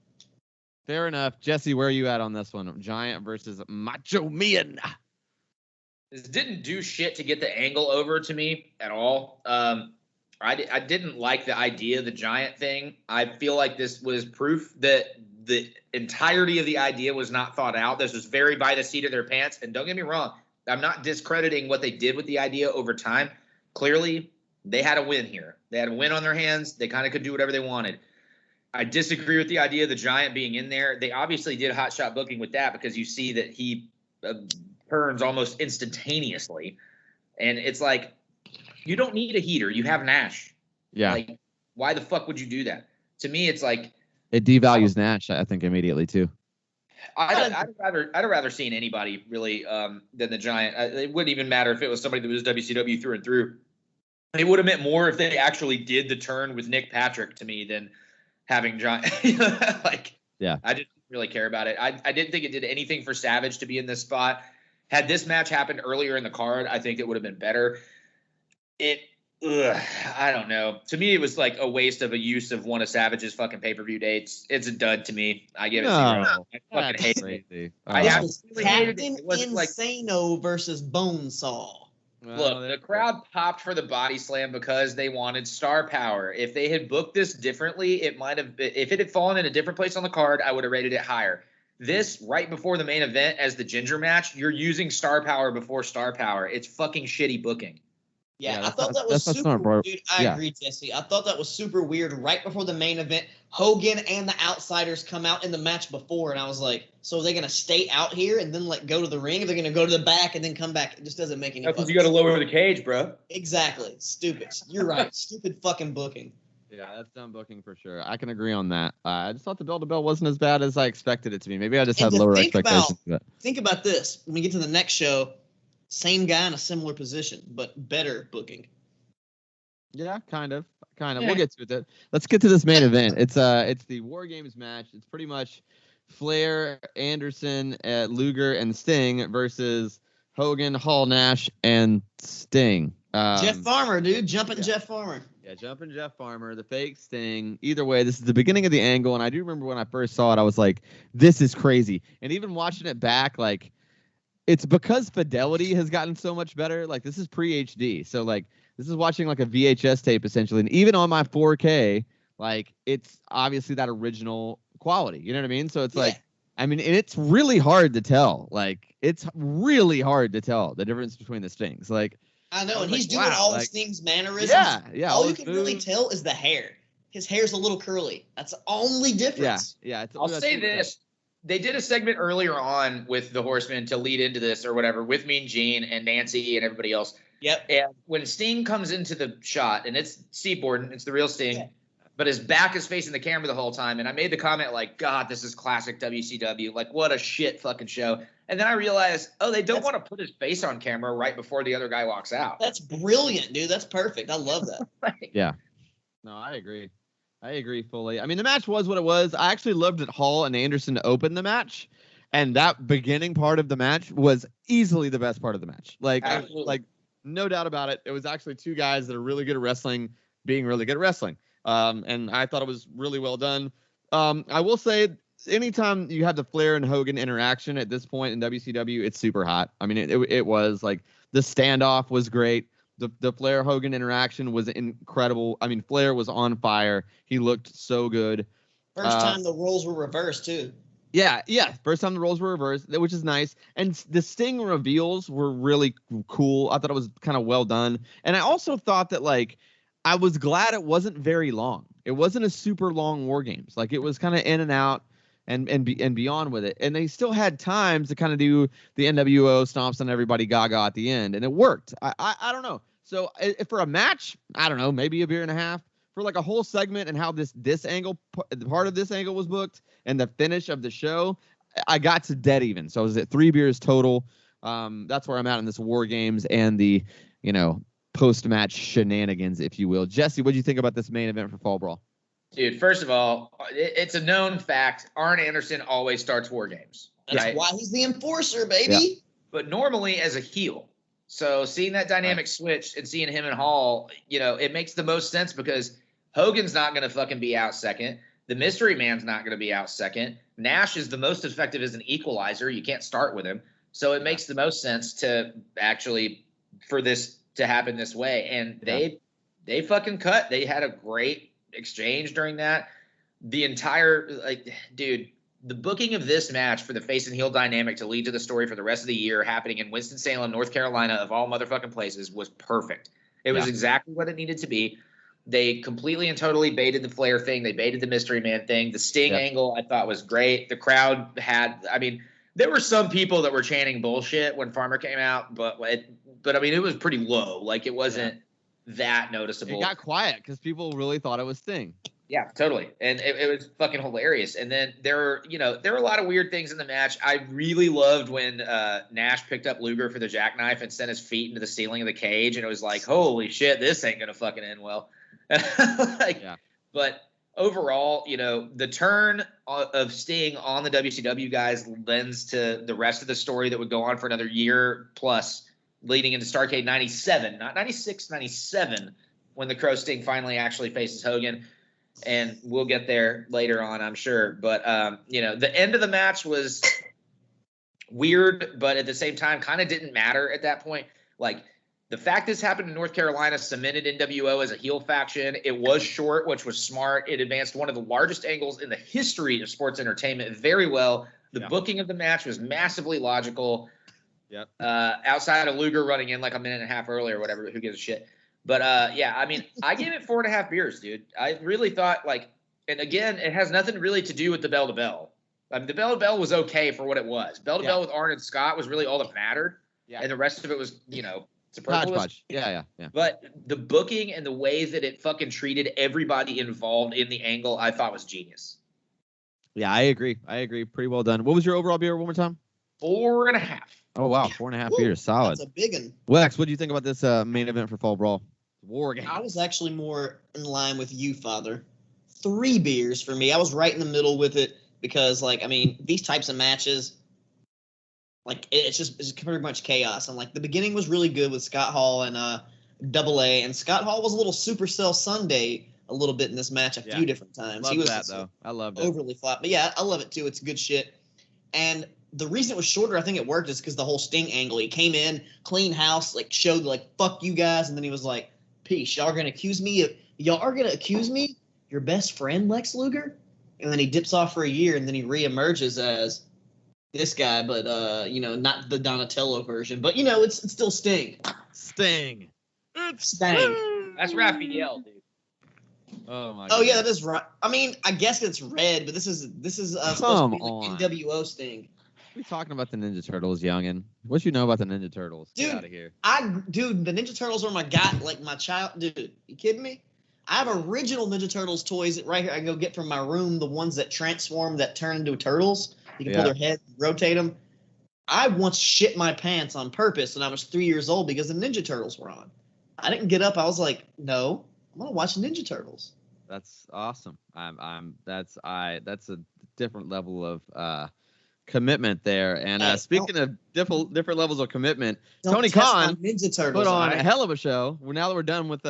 Fair enough. Jesse, where are you at on this one? Giant versus Macho Man. This didn't do shit to get the angle over to me at all. I didn't like the idea of the Giant thing. I feel like this was proof that the entirety of the idea was not thought out. This was very by the seat of their pants. And don't get me wrong, I'm not discrediting what they did with the idea over time. Clearly, they had a win here. They had a win on their hands. They kind of could do whatever they wanted. I disagree with the idea of the Giant being in there. They obviously did hot shot booking with that because you see that he turns almost instantaneously. And it's like, you don't need a heater. You have Nash. Yeah. Like, why the fuck would you do that? To me, it's like it devalues Nash, I think, immediately too. I'd rather seen anybody really than the Giant. It wouldn't even matter if it was somebody that was WCW through and through. It would have meant more if they actually did the turn with Nick Patrick to me than having Giant. I didn't really care about it. I didn't think it did anything for Savage to be in this spot. Had this match happened earlier in the card, I think it would have been better. I don't know. To me, it was like a waste of a use of one of Savage's fucking pay-per-view dates. It's a dud to me. I give it 0. I fucking hate it. I absolutely hated it. It was Insano versus Bonesaw. Look, the crowd popped for the body slam because they wanted star power. If they had booked this differently, it might have been, if it had fallen in a different place on the card, I would have rated it higher. This, right before the main event as the Ginger match, you're using star power before star power. It's fucking shitty booking. Yeah, I thought that was super weird. Dude, I agree, Jesse. I thought that was super weird. Right before the main event, Hogan and the Outsiders come out in the match before, and I was like, so are they going to stay out here and then like go to the ring? Or they're going to go to the back and then come back? It just doesn't make any sense. Because you got to lower the cage, bro. Exactly. Stupid. You're right. Stupid fucking booking. Yeah, that's dumb booking for sure. I can agree on that. I just thought the bell to bell wasn't as bad as I expected it to be. Maybe I just had lower expectations. Think about this. When we get to the next show, same guy in a similar position, but better booking. Yeah, kind of. Yeah. We'll get to it. Let's get to this main event. It's the War Games match. It's pretty much Flair, Anderson, Luger, and Sting versus Hogan, Hall, Nash, and Sting. Jeff Farmer, dude, jumping Jeff Farmer. Yeah, jumping Jeff Farmer, the fake Sting. Either way, this is the beginning of the angle, and I do remember when I first saw it, I was like, "This is crazy." And even watching it back, like, it's because fidelity has gotten so much better. Like, this is pre-HD, so like, this is watching like a VHS tape essentially, and even on my 4K, like, it's obviously that original quality. You know what I mean? So it's like, I mean, and it's really hard to tell. Like, it's really hard to tell the difference between the Stings. Like. I know, and like, he's doing all the Sting's mannerisms. Yeah. All you can really tell is the hair. His hair's a little curly. That's the only difference. Yeah. I'll say this. They did a segment earlier on with the Horsemen to lead into this or whatever with Mean Gene and Nancy and everybody else. Yep. And when Sting comes into the shot, and it's Steve Borden, it's the real Sting, but his back is facing the camera the whole time. And I made the comment like, God, this is classic WCW. Like, what a shit fucking show. And then I realized, they don't want to put his face on camera right before the other guy walks out. That's brilliant, dude. That's perfect. I love that. Yeah. No, I agree. I agree fully. I mean, the match was what it was. I actually loved that Hall and Anderson opened the match. And that beginning part of the match was easily the best part of the match. Like, no doubt about it. It was actually two guys that are really good at wrestling being really good at wrestling. And I thought it was really well done. I will say, anytime you have the Flair and Hogan interaction at this point in WCW, it's super hot. I mean, it was like the standoff was great. The Flair Hogan interaction was incredible. I mean, Flair was on fire. He looked so good. First time the roles were reversed too. Yeah. First time the roles were reversed, which is nice. And the Sting reveals were really cool. I thought it was kind of well done. And I also thought that, like, I was glad it wasn't very long. It wasn't a super long War Games. Like, it was kind of in and out. And beyond with it, and they still had times to kind of do the NWO stomps on everybody Gaga at the end, and it worked. I don't know. So for a match, I don't know, maybe a beer and a half. For like a whole segment and how this angle, part of this angle was booked, and the finish of the show, I got to dead even. So I was at 3 beers total. That's where I'm at in this War Games and the post-match shenanigans, if you will. Jesse, what do you think about this main event for Fall Brawl? Dude, first of all, it's a known fact. Arn Anderson always starts War Games. That's why he's the enforcer, baby. Yeah. But normally as a heel. So seeing that dynamic switch and seeing him and Hall, it makes the most sense because Hogan's not going to fucking be out second. The Mystery Man's not going to be out second. Nash is the most effective as an equalizer. You can't start with him. So it makes the most sense to actually for this to happen this way. And they fucking cut. They had a great exchange during that. The entire the booking of this match for the face and heel dynamic to lead to the story for the rest of the year happening in Winston-Salem, North Carolina, of all motherfucking places, was perfect. It was exactly what it needed to be. They completely and totally baited the Flair thing. They baited the Mystery Man thing. The Sting angle I thought was great. The crowd there were some people that were chanting bullshit when Farmer came out, but I mean, it was pretty low. Like, it wasn't that noticeable. It got quiet because people really thought it was Sting. Yeah, totally. And it was fucking hilarious. And then there were a lot of weird things in the match. I really loved when Nash picked up Luger for the jackknife and sent his feet into the ceiling of the cage. And it was like, holy shit, this ain't going to fucking end well. But overall, the turn of Sting on the WCW guys lends to the rest of the story that would go on for another year plus, leading into Starrcade 97, not 96, 97, when the Crow Sting finally actually faces Hogan. And we'll get there later on, I'm sure. But, the end of the match was weird, but at the same time kind of didn't matter at that point. Like, the fact this happened in North Carolina cemented NWO as a heel faction. It was short, which was smart. It advanced one of the largest angles in the history of sports entertainment very well. The booking of the match was massively logical. Yep. Outside of Luger running in like a minute and a half early or whatever, who gives a shit? But I mean, I gave it 4.5 beers, dude. I really thought and again, it has nothing really to do with the bell to bell. I mean, the bell to bell was okay for what it was. Bell to bell with Arn and Scott was really all that mattered. Yeah. And the rest of it was, Hodgepodge. Yeah. But the booking and the way that it fucking treated everybody involved in the angle, I thought was genius. Yeah, I agree. Pretty well done. What was your overall beer one more time? 4.5. Oh, wow. 4.5 beers. Solid. That's a big one. Wex, what do you think about this main event for Fall Brawl? War Games. I was actually more in line with you, Father. 3 beers for me. I was right in the middle with it because, these types of matches, it's pretty much chaos. And, the beginning was really good with Scott Hall and Double A. And Scott Hall was a little Supercell Sunday a little bit in this match a few different times. He was that, though. I loved it. Overly flat. But, yeah, I love it, too. It's good shit. And the reason it was shorter, I think it worked, is because the whole Sting angle. He came in, clean house, showed, fuck you guys. And then he was like, peace. Y'all are going to accuse me? Your best friend, Lex Luger? And then he dips off for a year, and then he reemerges as this guy, but, not the Donatello version. But, it's still Sting. Sting. It's Sting. That's Raphael, dude. Oh, my God. Oh, yeah, that is right. I mean, I guess it's red, but this is supposed to be NWO Sting. We talking about the Ninja Turtles, youngin. What you know about the Ninja Turtles? Get out of here. Dude, the Ninja Turtles are my child. Dude, you kidding me? I have original Ninja Turtles toys right here. I can go get from my room, the ones that transform, that turn into turtles. You can pull their head, rotate them. I once shit my pants on purpose when I was 3 years old because the Ninja Turtles were on. I didn't get up. I was like, no, I'm gonna watch Ninja Turtles. That's awesome. That's a different level of commitment there. And speaking of different levels of commitment, Tony Khan put on a hell of a show. Well, now that we're done with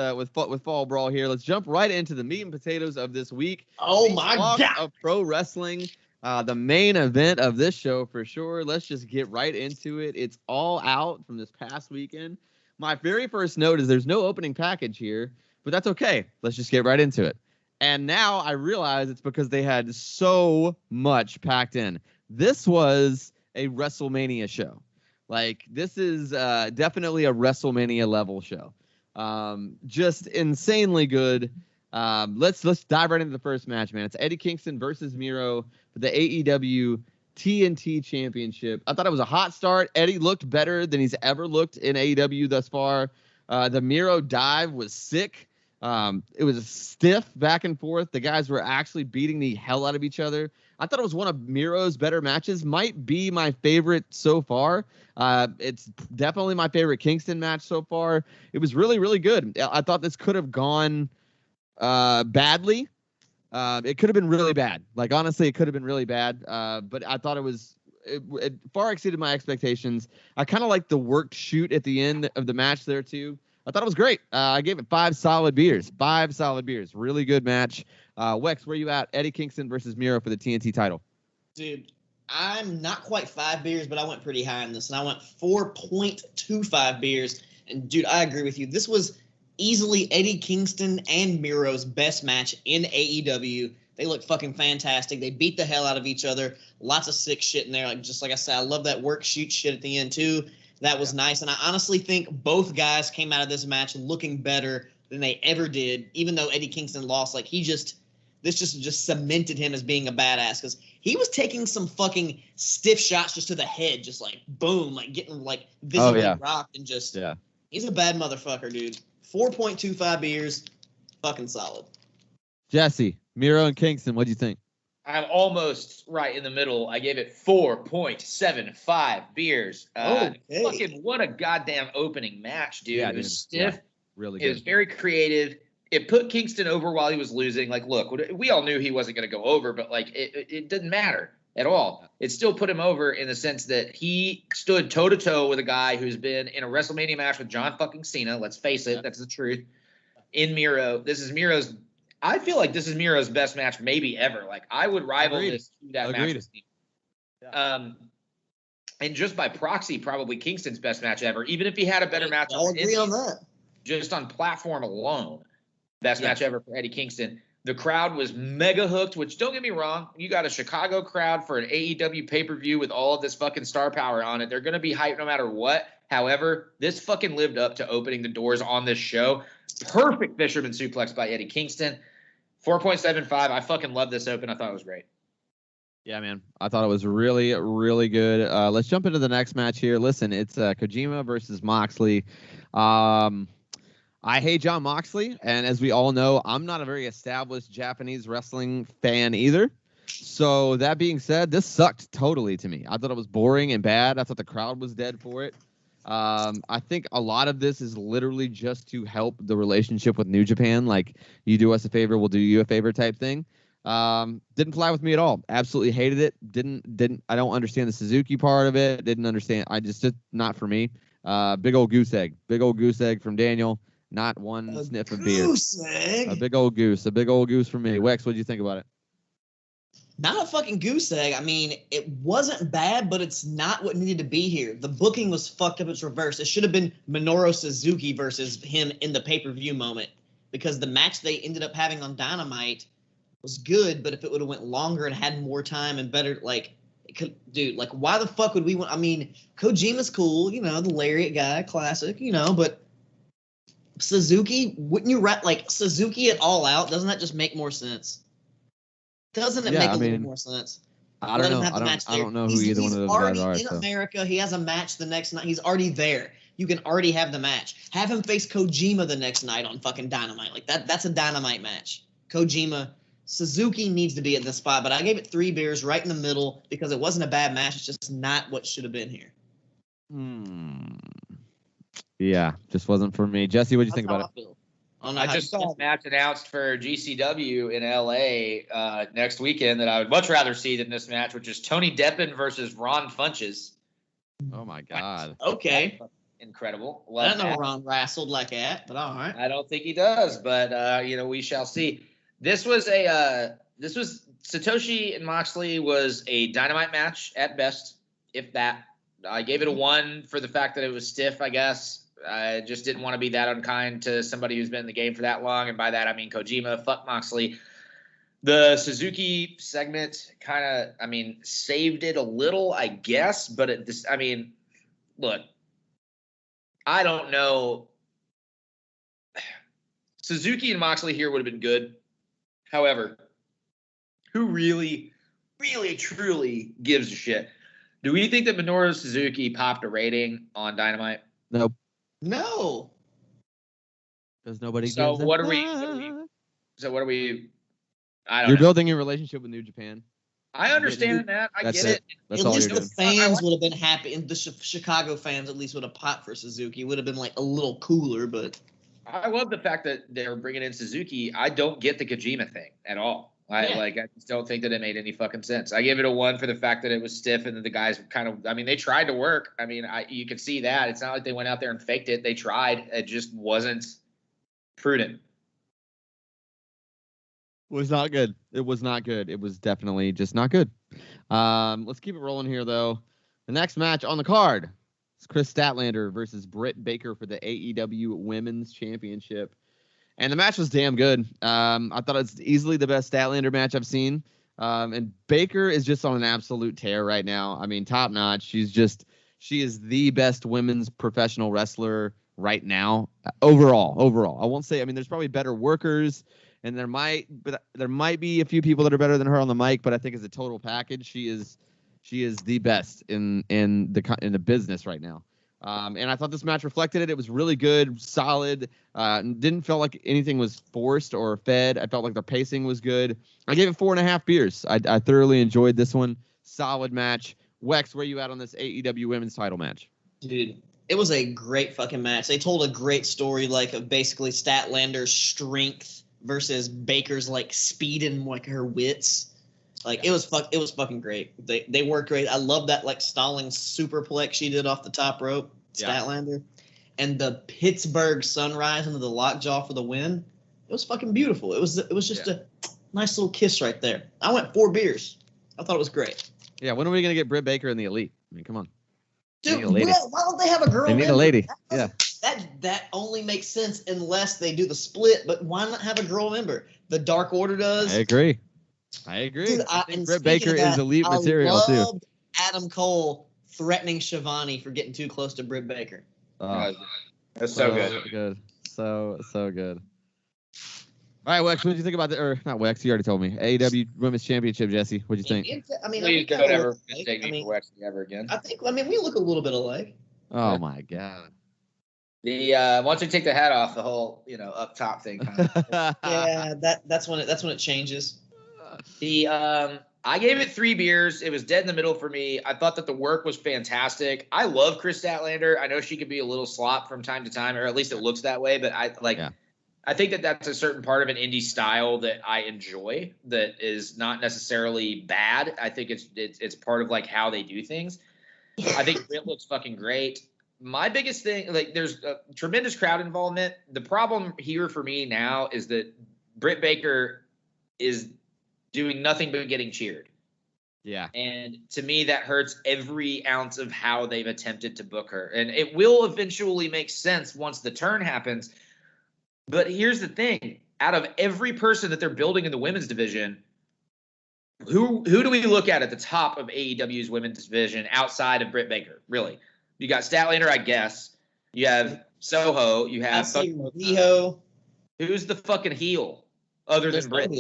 Fall Brawl here, let's jump right into the meat and potatoes of this week. Oh my God! Of pro wrestling, the main event of this show for sure. Let's just get right into it. It's All Out from this past weekend. My very first note is there's no opening package here, but that's okay. Let's just get right into it. And now I realize it's because they had so much packed in. This was a WrestleMania show. This is definitely a WrestleMania level show. Just insanely good. Let's dive right into the first match, man. It's Eddie Kingston versus Miro for the AEW TNT Championship. I thought it was a hot start. Eddie looked better than he's ever looked in AEW thus far. The Miro dive was sick. It was stiff back and forth. The guys were actually beating the hell out of each other. I thought it was one of Miro's better matches. Might be my favorite so far. It's definitely my favorite Kingston match so far. It was really, really good. I thought this could have gone badly. It could have been really bad. Honestly, it could have been really bad. But I thought it far exceeded my expectations. I kind of liked the worked shoot at the end of the match there too. I thought it was great. I gave it 5 solid beers. 5 solid beers. Really good match. Wex, where you at? Eddie Kingston versus Miro for the TNT title. Dude, I'm not quite 5 beers, but I went pretty high on this, and I went 4.25 beers. And, dude, I agree with you. This was easily Eddie Kingston and Miro's best match in AEW. They look fucking fantastic. They beat the hell out of each other. Lots of sick shit in there. Just like I said, I love that work shoot shit at the end, too. That was nice. And I honestly think both guys came out of this match looking better than they ever did, even though Eddie Kingston lost. This just cemented him as being a badass because he was taking some fucking stiff shots just to the head, just boom, getting visibly rocked and just he's a bad motherfucker, dude. 4.25 beers, fucking solid. Jesse, Miro and Kingston, what'd you think? I'm almost right in the middle. I gave it 4.75 beers. Fucking what a goddamn opening match, dude. Yeah, it was stiff. Yeah, really good. It was very creative. It put Kingston over while he was losing. Look, we all knew he wasn't going to go over, but it didn't matter at all. It still put him over in the sense that he stood toe to toe with a guy who's been in a WrestleMania match with John fucking Cena. Let's face it, that's the truth. In Miro, I feel like this is Miro's best match maybe ever. I would rival this to that match with Steve. Yeah. And just by proxy, probably Kingston's best match ever, even if he had a better match. I'll agree on that. Just on platform alone, best match ever for Eddie Kingston. The crowd was mega hooked, which don't get me wrong, you got a Chicago crowd for an AEW pay-per-view with all of this fucking star power on it. They're going to be hyped no matter what. However, this fucking lived up to opening the doors on this show. Perfect fisherman suplex by Eddie Kingston. 4.75. I fucking love this open. I thought it was great. Yeah, man. I thought it was really, really good. Let's jump into the next match here. Listen, it's Kojima versus Moxley. I hate John Moxley, and as we all know, I'm not a very established Japanese wrestling fan either. So that being said, this sucked totally to me. I thought it was boring and bad. I thought the crowd was dead for it. I think a lot of this is literally just to help the relationship with New Japan, like you do us a favor, we'll do you a favor type thing. Didn't fly with me at all. Absolutely hated it. Didn't. I don't understand the Suzuki part of it. Didn't understand. Just not for me. Big old goose egg. Big old goose egg from Daniel. Not one sniff of beer. Egg. A big old goose. A big old goose for me. Wex, what did you think about it? Not a fucking goose egg. I mean, it wasn't bad, but it's not what needed to be here. The booking was fucked up. It's reversed. It should have been Minoru Suzuki versus him in the pay-per-view moment, because the match they ended up having on Dynamite was good, but if it would have went longer and had more time and better, like, dude, like, why the fuck would we want? I mean, Kojima's cool, you know, the lariat guy, classic, you know, but Suzuki, wouldn't you like Suzuki at All Out? Doesn't that just make more sense? Doesn't it make a little more sense? I don't know. I don't know who either one of those guys are. He's already in America. He has a match the next night. He's already there. You can already have the match. Have him face Kojima the next night on fucking Dynamite. Like that's a Dynamite match. Kojima, Suzuki needs to be at this spot, but I gave it 3 beers right in the middle because it wasn't a bad match. It's just not what should have been here. Yeah, just wasn't for me. Jesse, what do you think about it? I just saw a match announced for GCW in LA next weekend that I would much rather see than this match, which is Tony Deppen versus Ron Funches. Oh my God. Okay. Incredible. I don't know Ron wrestled like that, but all right. I don't think he does, but we shall see. This was Satoshi and Moxley was a Dynamite match at best, if that. I gave it a 1 for the fact that it was stiff, I guess. I just didn't want to be that unkind to somebody who's been in the game for that long. And by that, I mean Kojima. Fuck Moxley. The Suzuki segment kind of, saved it a little, I guess. But look, I don't know. Suzuki and Moxley here would have been good. However, who really, really, truly gives a shit? Do we think that Minoru Suzuki popped a rating on Dynamite? Nope. No. Because nobody. So gives what a are we? I don't know. You're building your relationship with New Japan. I understand that. I get it. That's at all least you're the doing. fans would have been happy, and the Chicago fans at least would have popped for Suzuki. Would have been like a little cooler, but I love the fact that they're bringing in Suzuki. I don't get the Kojima thing at all. I just don't think that it made any fucking sense. I give it a 1 for the fact that it was stiff and that the guys kind of, they tried to work. You could see that. It's not like they went out there and faked it. They tried. It just wasn't prudent. It was not good. It was not good. It was definitely just not good. Let's keep it rolling here, though. The next match on the card is Chris Statlander versus Britt Baker for the AEW Women's Championship. And the match was damn good. I thought it's easily the best Statlander match I've seen. And Baker is just on an absolute tear right now. Top notch. She is the best women's professional wrestler right now. Overall. I won't say, there's probably better workers, and there might be a few people that are better than her on the mic, but I think as a total package, she is the best in the business right now. And I thought this match reflected it. It was really good, solid. Didn't feel like anything was forced or fed. I felt like the pacing was good. I gave it 4.5 beers. I thoroughly enjoyed this one. Solid match. Wex, where you at on this AEW Women's title match? Dude, it was a great fucking match. They told a great story, of basically Statlander's strength versus Baker's speed and her wits. It was fucking great. They worked great. I love that stalling superplex she did off the top rope, Statlander, and the Pittsburgh Sunrise into the lockjaw for the win. It was fucking beautiful. It was just a nice little kiss right there. I went 4 beers. I thought it was great. Yeah, when are we gonna get Britt Baker in the Elite? Come on. Dude, why don't they have a girl? They need a lady. That only makes sense unless they do the split. But why not have a girl member? The Dark Order does. I agree. Dude, I think Britt Baker is elite material too. I loved Adam Cole threatening Shivani for getting too close to Britt Baker. That's so good. So good. So good. All right, Wex, what did you think about or not Wex? You already told me. AEW Women's Championship, Jesse. What did you think? Please don't ever mistake me for Wex ever again. We look a little bit alike. Oh my god. The once we take the hat off, the whole up top thing. Yeah, that's when it changes. I gave it 3 beers. It was dead in the middle for me. I thought that the work was fantastic. I love Chris Statlander. I know she could be a little slop from time to time, or at least it looks that way. But I think that that's a certain part of an indie style that I enjoy. That is not necessarily bad. I think it's part of like how they do things. I think Britt looks fucking great. My biggest thing, like, there's a tremendous crowd involvement. The problem here for me now is that Britt Baker is doing nothing but getting cheered. Yeah. And to me, that hurts every ounce of how they've attempted to book her. And it will eventually make sense once the turn happens. But here's the thing. Out of every person that they're building in the women's division, who do we look at the top of AEW's women's division outside of Britt Baker, really? You got Statlander, I guess. You have Soho. You have Riho. Who's the fucking heel other than Britt?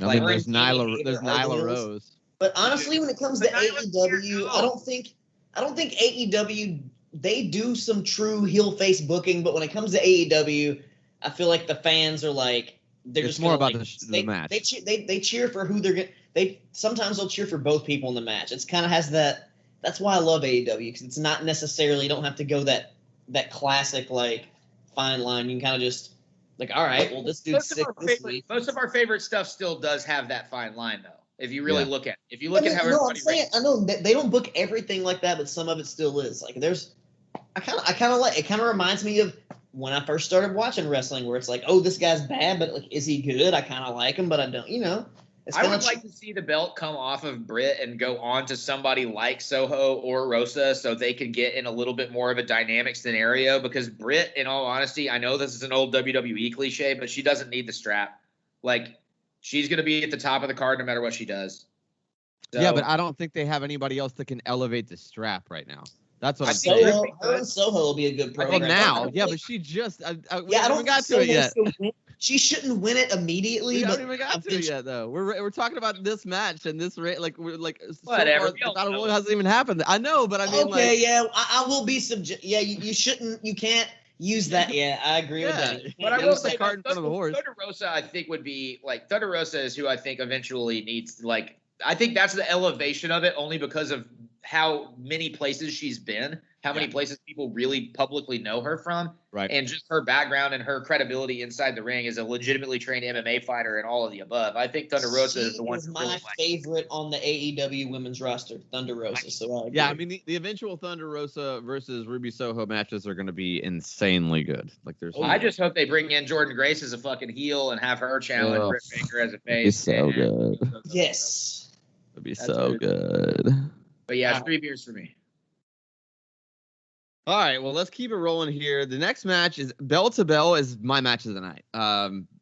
I mean, there's Nyla Rose. But honestly, when it comes to AEW, I don't think AEW, they do some true heel face booking, but when it comes to AEW, I feel like the fans are like, they're it's just more about the match. They cheer for who they're going. Sometimes they'll cheer for both people in the match. It's kind of has that. That's why I love AEW, because it's not necessarily, you don't have to go that classic like fine line. You can kind of just like, all right, well, this dude's sick this week. Most of our favorite stuff still does have that fine line, though. If you really look at it. If you look at how everybody rates. I know they don't book everything like that, but some of it still is. Like I kind of like, it kind of reminds me of when I first started watching wrestling, where it's like, oh, this guy's bad, but like, is he good? I kind of like him, but I don't, I would like to see the belt come off of Britt and go on to somebody like Soho or Rosa, so they could get in a little bit more of a dynamic scenario, because Britt, in all honesty, I know this is an old WWE cliche, but she doesn't need the strap. Like, she's going to be at the top of the card no matter what she does. So, yeah, but I don't think they have anybody else that can elevate the strap right now. That's what I'm saying. Her and Soho will be a good program. Now, yeah, but she just I don't got to it yet. She shouldn't win it immediately. We haven't even got to it yet, though. We're talking about this match and this rate, like we're like whatever. So far, Battle Royal hasn't even happened. I know, but I mean, okay, yeah, I will be Yeah, you shouldn't. You can't use that. Yeah, I agree with that. But I will say, cart in front of the horse. Thunder Rosa, I think would be like Thunder Rosa is who I think eventually needs like. I think that's the elevation of it, only because of how many places she's been, how many places people really publicly know her from, right? And just her background and her credibility inside the ring as a legitimately trained MMA fighter and all of the above. I think Thunder Rosa is the one. She is my favorite on the AEW women's roster, Thunder Rosa. So I mean, the eventual Thunder Rosa versus Ruby Soho matches are going to be insanely good. Like, there's. I just hope they bring in Jordan Grace as a fucking heel and have her challenge Britt Baker as a face. It's so good. Yes. It'd be so good. But yeah, 3 beers for me. All right, well, let's keep it rolling here. The next match is bell to bell is my match of the night.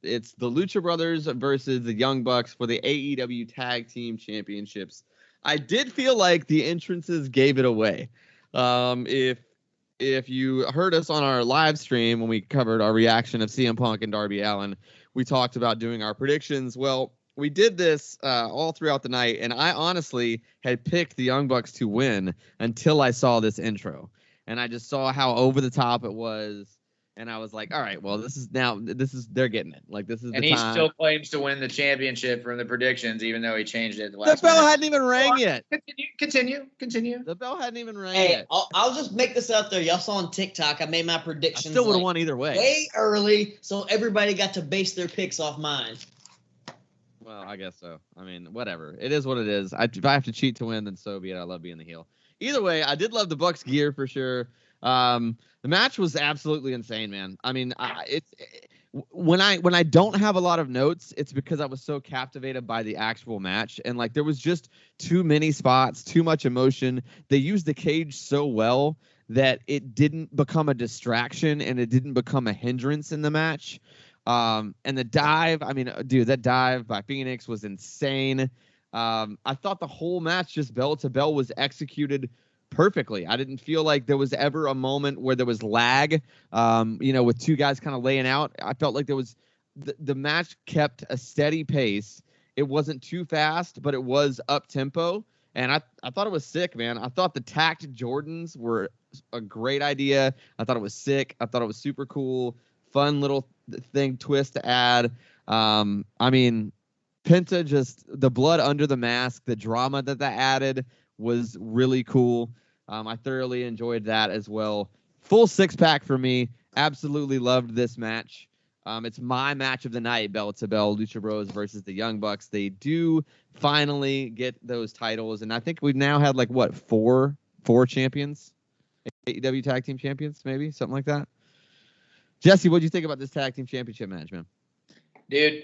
It's the Lucha Brothers versus the Young Bucks for the AEW Tag Team Championships. I did feel like the entrances gave it away. If you heard us on our live stream when we covered our reaction of CM Punk and Darby Allin, we talked about doing our predictions. Well, we did this all throughout the night, and I honestly had picked the Young Bucks to win until I saw this intro. And I just saw how over the top it was, and I was like, all right, well, they're getting it. Like, this is and the time. And he still claims to win the championship from the predictions, even though he changed it. The bell hadn't even rang yet. Continue. The bell hadn't even rang yet. I'll just make this out there. Y'all saw on TikTok, I made my predictions. I still would have won either way. Way early, so everybody got to base their picks off mine. Well, I guess so. I mean, whatever. It is what it is. If I have to cheat to win, then so be it. I love being the heel. Either way, I did love the Bucks gear for sure. The match was absolutely insane, man. I mean, when I don't have a lot of notes, it's because I was so captivated by the actual match, and like there was just too many spots, too much emotion. They used the cage so well that it didn't become a distraction and it didn't become a hindrance in the match. And the dive, I mean, dude, that dive by Phoenix was insane. I thought the whole match, just bell to bell, was executed perfectly. I didn't feel like there was ever a moment where there was lag, with two guys kind of laying out. I felt like there was the match kept a steady pace. It wasn't too fast, but it was up tempo. And I thought it was sick, man. I thought the tacked Jordans were a great idea. I thought it was sick. I thought it was super cool. Fun little twist to add. I mean, Penta, just the blood under the mask, the drama that added was really cool. I thoroughly enjoyed that as well. Full 6-pack for me. Absolutely loved this match. It's my match of the night, bell to bell, Lucha Bros versus the Young Bucks. They do finally get those titles, and I think we've now had like four champions, AEW tag team champions, maybe something like that. Jesse, what do you think about this tag team championship match, man? Dude,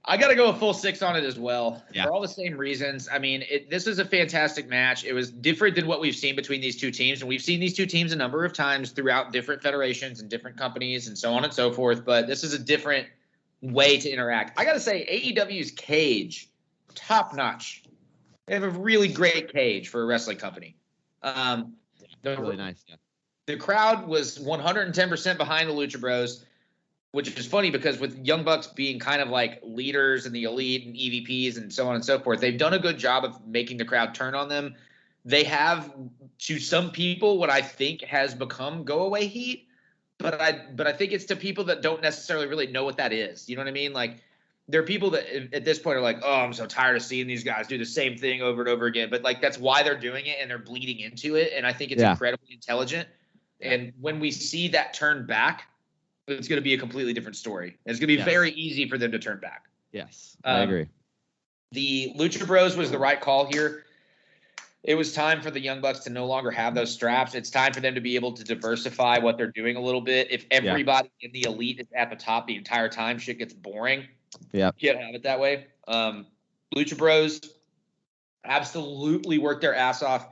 I got to go a full 6 on it as well, yeah, for all the same reasons. I mean, this is a fantastic match. It was different than what we've seen between these two teams, and we've seen these two teams a number of times throughout different federations and different companies and so on and so forth, but this is a different way to interact. I got to say, AEW's cage, top-notch. They have a really great cage for a wrestling company. Really nice, yeah. The crowd was 110% behind the Lucha Bros, which is funny because with Young Bucks being kind of like leaders in the elite and EVPs and so on and so forth, they've done a good job of making the crowd turn on them. They have, to some people, what I think has become go-away heat, but I think it's to people that don't necessarily really know what that is. You know what I mean? Like, there are people that at this point are like, oh, I'm so tired of seeing these guys do the same thing over and over again. But, like, that's why they're doing it, and they're bleeding into it, and I think it's incredibly intelligent. And when we see that turn back, it's going to be a completely different story. It's going to be very easy for them to turn back. Yes, I agree. The Lucha Bros was the right call here. It was time for the Young Bucks to no longer have those straps. It's time for them to be able to diversify what they're doing a little bit. If everybody in the elite is at the top the entire time, shit gets boring. Yeah, You can't have it that way. Lucha Bros absolutely worked their ass off.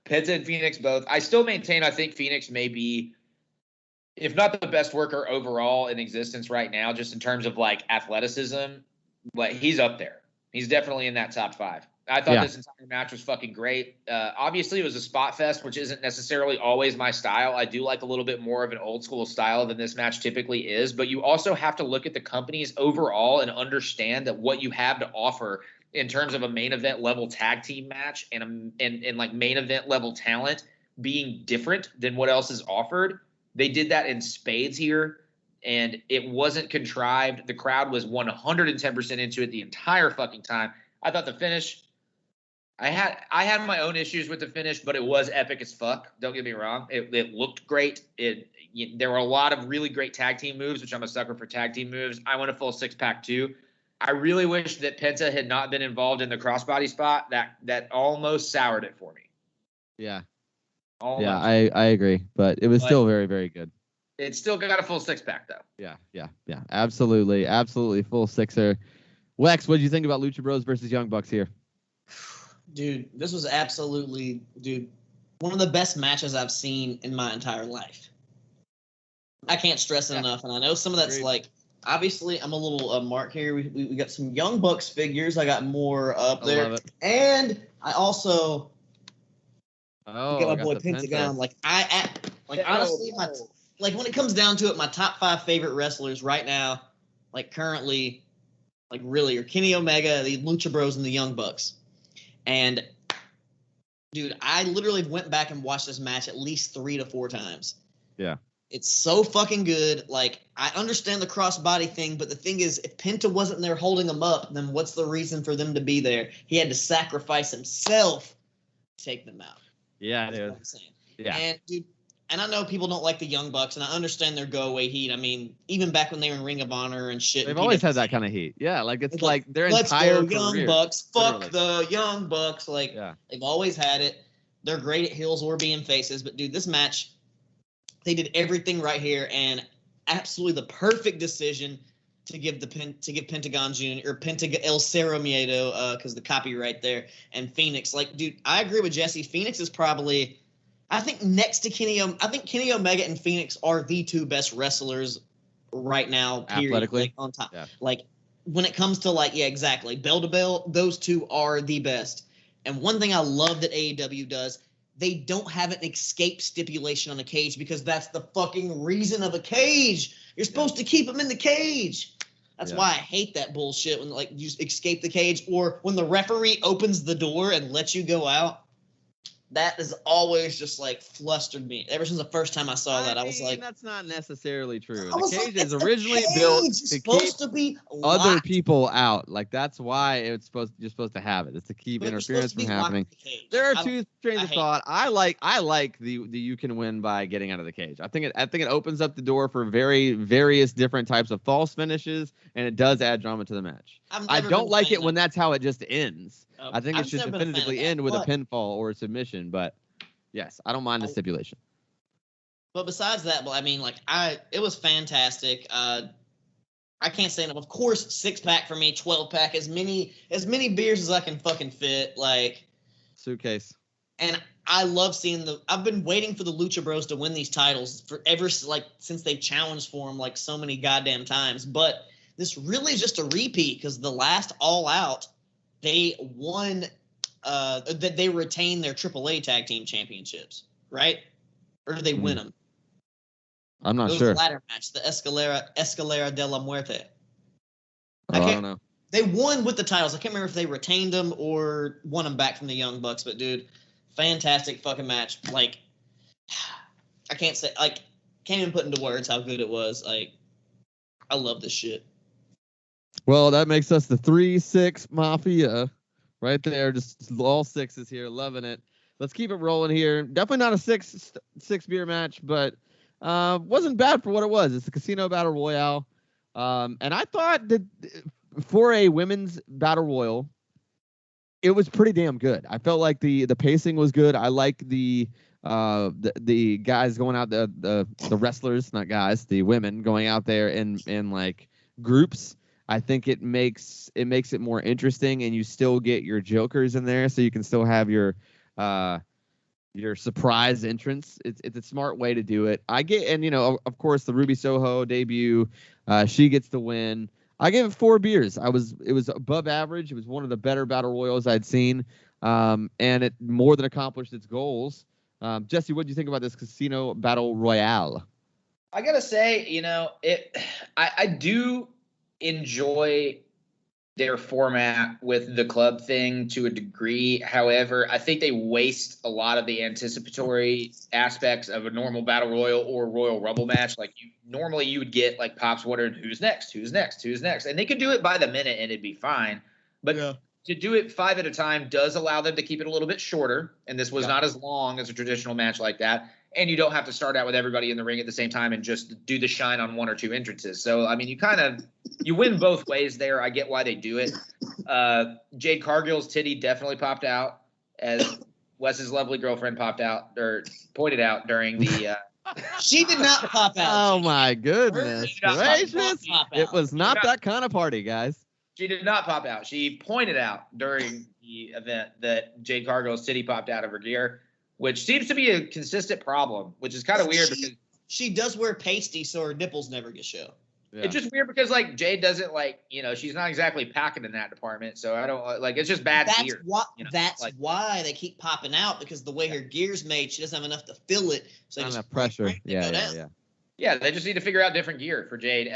Penta and Phoenix both. I still maintain I think Phoenix may be, if not the best worker overall in existence right now, just in terms of like athleticism, but he's up there. He's definitely in that top 5. I thought this entire match was fucking great. Obviously, it was a spot fest, which isn't necessarily always my style. I do like a little bit more of an old school style than this match typically is, but you also have to look at the companies overall and understand that what you have to offer in terms of a main event level tag team match and like main event level talent being different than what else is offered. They did that in spades here, and it wasn't contrived. The crowd was 110% into it the entire fucking time. I thought the finish, I had my own issues with the finish, but it was epic as fuck. Don't get me wrong. It looked great. There were a lot of really great tag team moves, which I'm a sucker for tag team moves. I went a full 6-pack too. I really wish that Penta had not been involved in the crossbody spot. That almost soured it for me. Yeah. Almost. Yeah, I agree, but it was still very, very good. It's still got a full 6-pack though. Yeah. Absolutely full 6er. Lex, what did you think about Lucha Bros versus Young Bucks here? Dude, this was absolutely, one of the best matches I've seen in my entire life. I can't stress it enough, and I know some of that's like, obviously, I'm a little mark here. We got some Young Bucks figures. I got more up there. Love it. And I also got my boy Pentagon. Honestly, when it comes down to it, my top 5 favorite wrestlers right now, like currently, like really, are Kenny Omega, the Lucha Bros, and the Young Bucks. And, dude, I literally went back and watched this match at least 3 to 4 times. Yeah. It's so fucking good. Like, I understand the crossbody thing, but the thing is, if Penta wasn't there holding them up, then what's the reason for them to be there? He had to sacrifice himself to take them out. Yeah, That's dude. what I'm saying. Yeah. And, dude, and I know people don't like the Young Bucks, and I understand their go-away heat. I mean, even back when they were in Ring of Honor and shit. They've always had that kind of heat. Yeah, like it's like their let's entire go, Young career. Bucks. Fuck Literally. the Young Bucks. Like, they've always had it. They're great at heels or being faces. But, dude, this match, they did everything right here, and absolutely the perfect decision to give Pentagon Jr. or El Cerro Miedo, because the copyright there, and Phoenix. Like, dude, I agree with Jesse. Phoenix is probably, I think next to Kenny Omega and Phoenix are the 2 best wrestlers right now. Period. Athletically, like, on top. Yeah. Like, when it comes to exactly bell to bell, those 2 are the best. And one thing I love that AEW does, they don't have an escape stipulation on the cage, because that's the fucking reason of a cage. You're supposed to keep them in the cage. That's why I hate that bullshit when like you escape the cage or when the referee opens the door and lets you go out. That has always just like flustered me. Ever since the first time I saw that, I was like, that's not necessarily true. I was The like, cage is it's originally a built cage. It's to supposed keep to be other locked. people out. Like that's why you're supposed to have it. It's to keep But you're interference supposed to from be locked happening. in the cage. There are I two trains I of hate thought. I like the you can win by getting out of the cage. I think it opens up the door for various different types of false finishes, and it does add drama to the match. I don't like it when that's how it just ends. I think it should definitively end with a pinfall or a submission, but yes, I don't mind the stipulation. But besides that, well, I mean, like it was fantastic. I can't say enough. Of course, 6-pack for me, 12-pack, as many beers as I can fucking fit, like suitcase. And I love seeing I've been waiting for the Lucha Bros to win these titles since they challenged for them like so many goddamn times. But this really is just a repeat because the last All Out, they won. That they retained their AAA Tag Team Championships, right? Or did they win them? I'm not sure. It was the ladder match, the Escalera de la Muerte. I don't know. They won with the titles. I can't remember if they retained them or won them back from the Young Bucks. But dude, fantastic fucking match. Like, I can't even put into words how good it was. Like, I love this shit. Well, that makes us the 3-6 Mafia. Right there, just all sixes here, loving it. Let's keep it rolling here. Definitely not a six beer match, but wasn't bad for what it was. It's a casino battle royale, and I thought that for a women's battle royal, it was pretty damn good. I felt like the pacing was good. I like the guys going out the wrestlers, not guys, the women going out there in like groups. I think it makes it more interesting, and you still get your jokers in there, so you can still have your surprise entrance. It's a smart way to do it. Of course, the Ruby Soho debut, she gets the win. I gave it 4 beers. It was above average. It was one of the better battle royals I'd seen, and it more than accomplished its goals. Jesse, what do you think about this casino battle royale? I gotta say, I do enjoy their format with the club thing to a degree. However, I think they waste a lot of the anticipatory aspects of a normal battle royal or Royal Rumble match. Like normally you would get like Pops wondering who's next, and they could do it by the minute and it'd be fine. But to do it 5 at a time does allow them to keep it a little bit shorter. And this was not as long as a traditional match like that. And you don't have to start out with everybody in the ring at the same time and just do the shine on 1 or 2 entrances. So, I mean, you win both ways there. I get why they do it. Jade Cargill's titty definitely popped out, as Wes's lovely girlfriend pointed out during the She did not pop out. Oh, my goodness gracious. It was not that kind of party, guys. She did not pop out. She pointed out during the event that Jade Cargill's titty popped out of her gear, which seems to be a consistent problem, which is kind of weird because she does wear pasty, so her nipples never get shown. Yeah. It's just weird because like Jade doesn't she's not exactly packing in that department, so I don't it's just bad gear. That's why they keep popping out, because the way her gear's made, she doesn't have enough to fill it. So not enough pressure. Yeah, they just need to figure out different gear for Jade.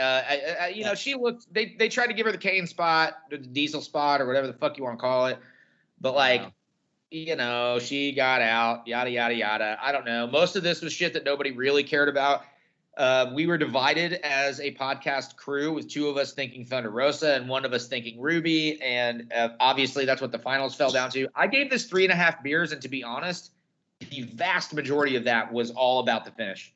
She looked. They tried to give her the Kane spot, or the Diesel spot, or whatever the fuck you want to call it, but she got out, yada, yada, yada. I don't know. Most of this was shit that nobody really cared about. We were divided as a podcast crew, with 2 of us thinking Thunder Rosa and 1 of us thinking Ruby. And obviously that's what the finals fell down to. I gave this 3.5 beers. And to be honest, the vast majority of that was all about the finish.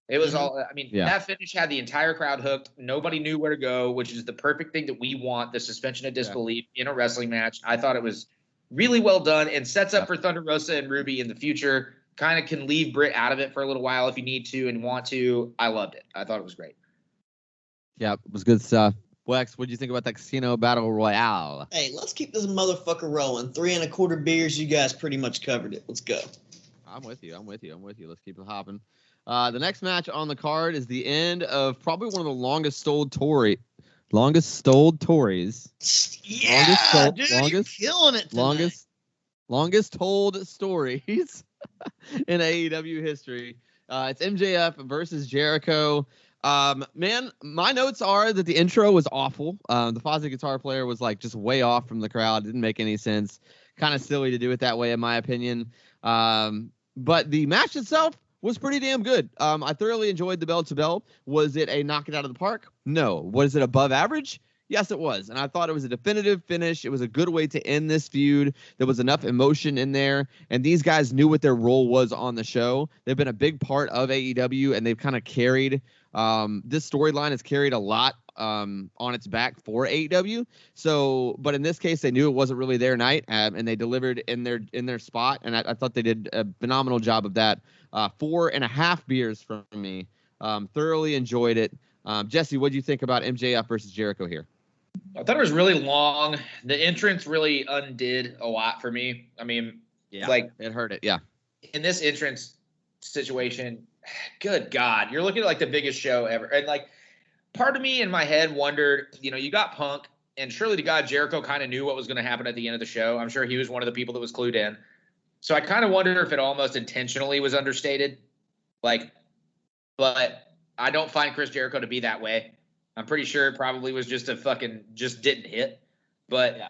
It was that finish had the entire crowd hooked. Nobody knew where to go, which is the perfect thing that we want, the suspension of disbelief in a wrestling match. I thought it was really well done and sets up for Thunder Rosa and Ruby in the future. Kind of can leave Britt out of it for a little while if you need to and want to. I loved it. I thought it was great. Yeah, it was good stuff. Wex, what do you think about that casino battle royale? Hey, let's keep this motherfucker rolling. 3.25 beers. You guys pretty much covered it. Let's go. I'm with you. Let's keep it hopping. The next match on the card is the end of probably one of the longest told stories. Yeah, you're killing it tonight. Longest told stories in AEW history. It's MJF versus Jericho. Man, my notes are that the intro was awful. The Fozzy guitar player was like just way off from the crowd. Didn't make any sense. Kind of silly to do it that way, in my opinion. But the match itself was pretty damn good. I thoroughly enjoyed the bell to bell. Was it a knock it out of the park? No. Was it above average? Yes, it was. And I thought it was a definitive finish. It was a good way to end this feud. There was enough emotion in there. And these guys knew what their role was on the show. They've been a big part of AEW, and they've kind of carried this storyline has carried a lot on its back for AEW. So, but in this case, they knew it wasn't really their night, and they delivered in their spot. And I thought they did a phenomenal job of that. 4.5 beers from me. Thoroughly enjoyed it. Jesse, what do you think about MJF versus Jericho here? I thought it was really long. The entrance really undid a lot for me. I mean, like it hurt it. Yeah. In this entrance situation, good God, you're looking at like the biggest show ever. And like part of me in my head wondered, you got Punk, and surely to God, Jericho kind of knew what was going to happen at the end of the show. I'm sure he was one of the people that was clued in. So I kind of wonder if it almost intentionally was understated. But I don't find Chris Jericho to be that way. I'm pretty sure it probably was just just didn't hit. But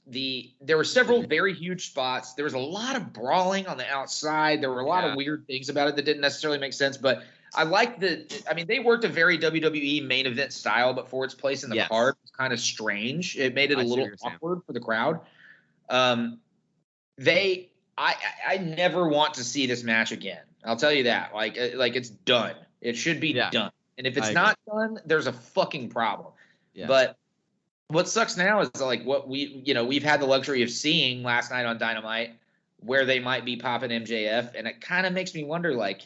there were several very huge spots. There was a lot of brawling on the outside. There were a lot of weird things about it that didn't necessarily make sense. But I like they worked a very WWE main event style, but for its place in the card, it's kind of strange. It made it a little awkward for the crowd. I never want to see this match again. I'll tell you that. Like it's done. It should be done. And if it's not done, there's a fucking problem. Yeah. But what sucks now is like what we've had the luxury of seeing last night on Dynamite, where they might be popping MJF, and it kind of makes me wonder, like,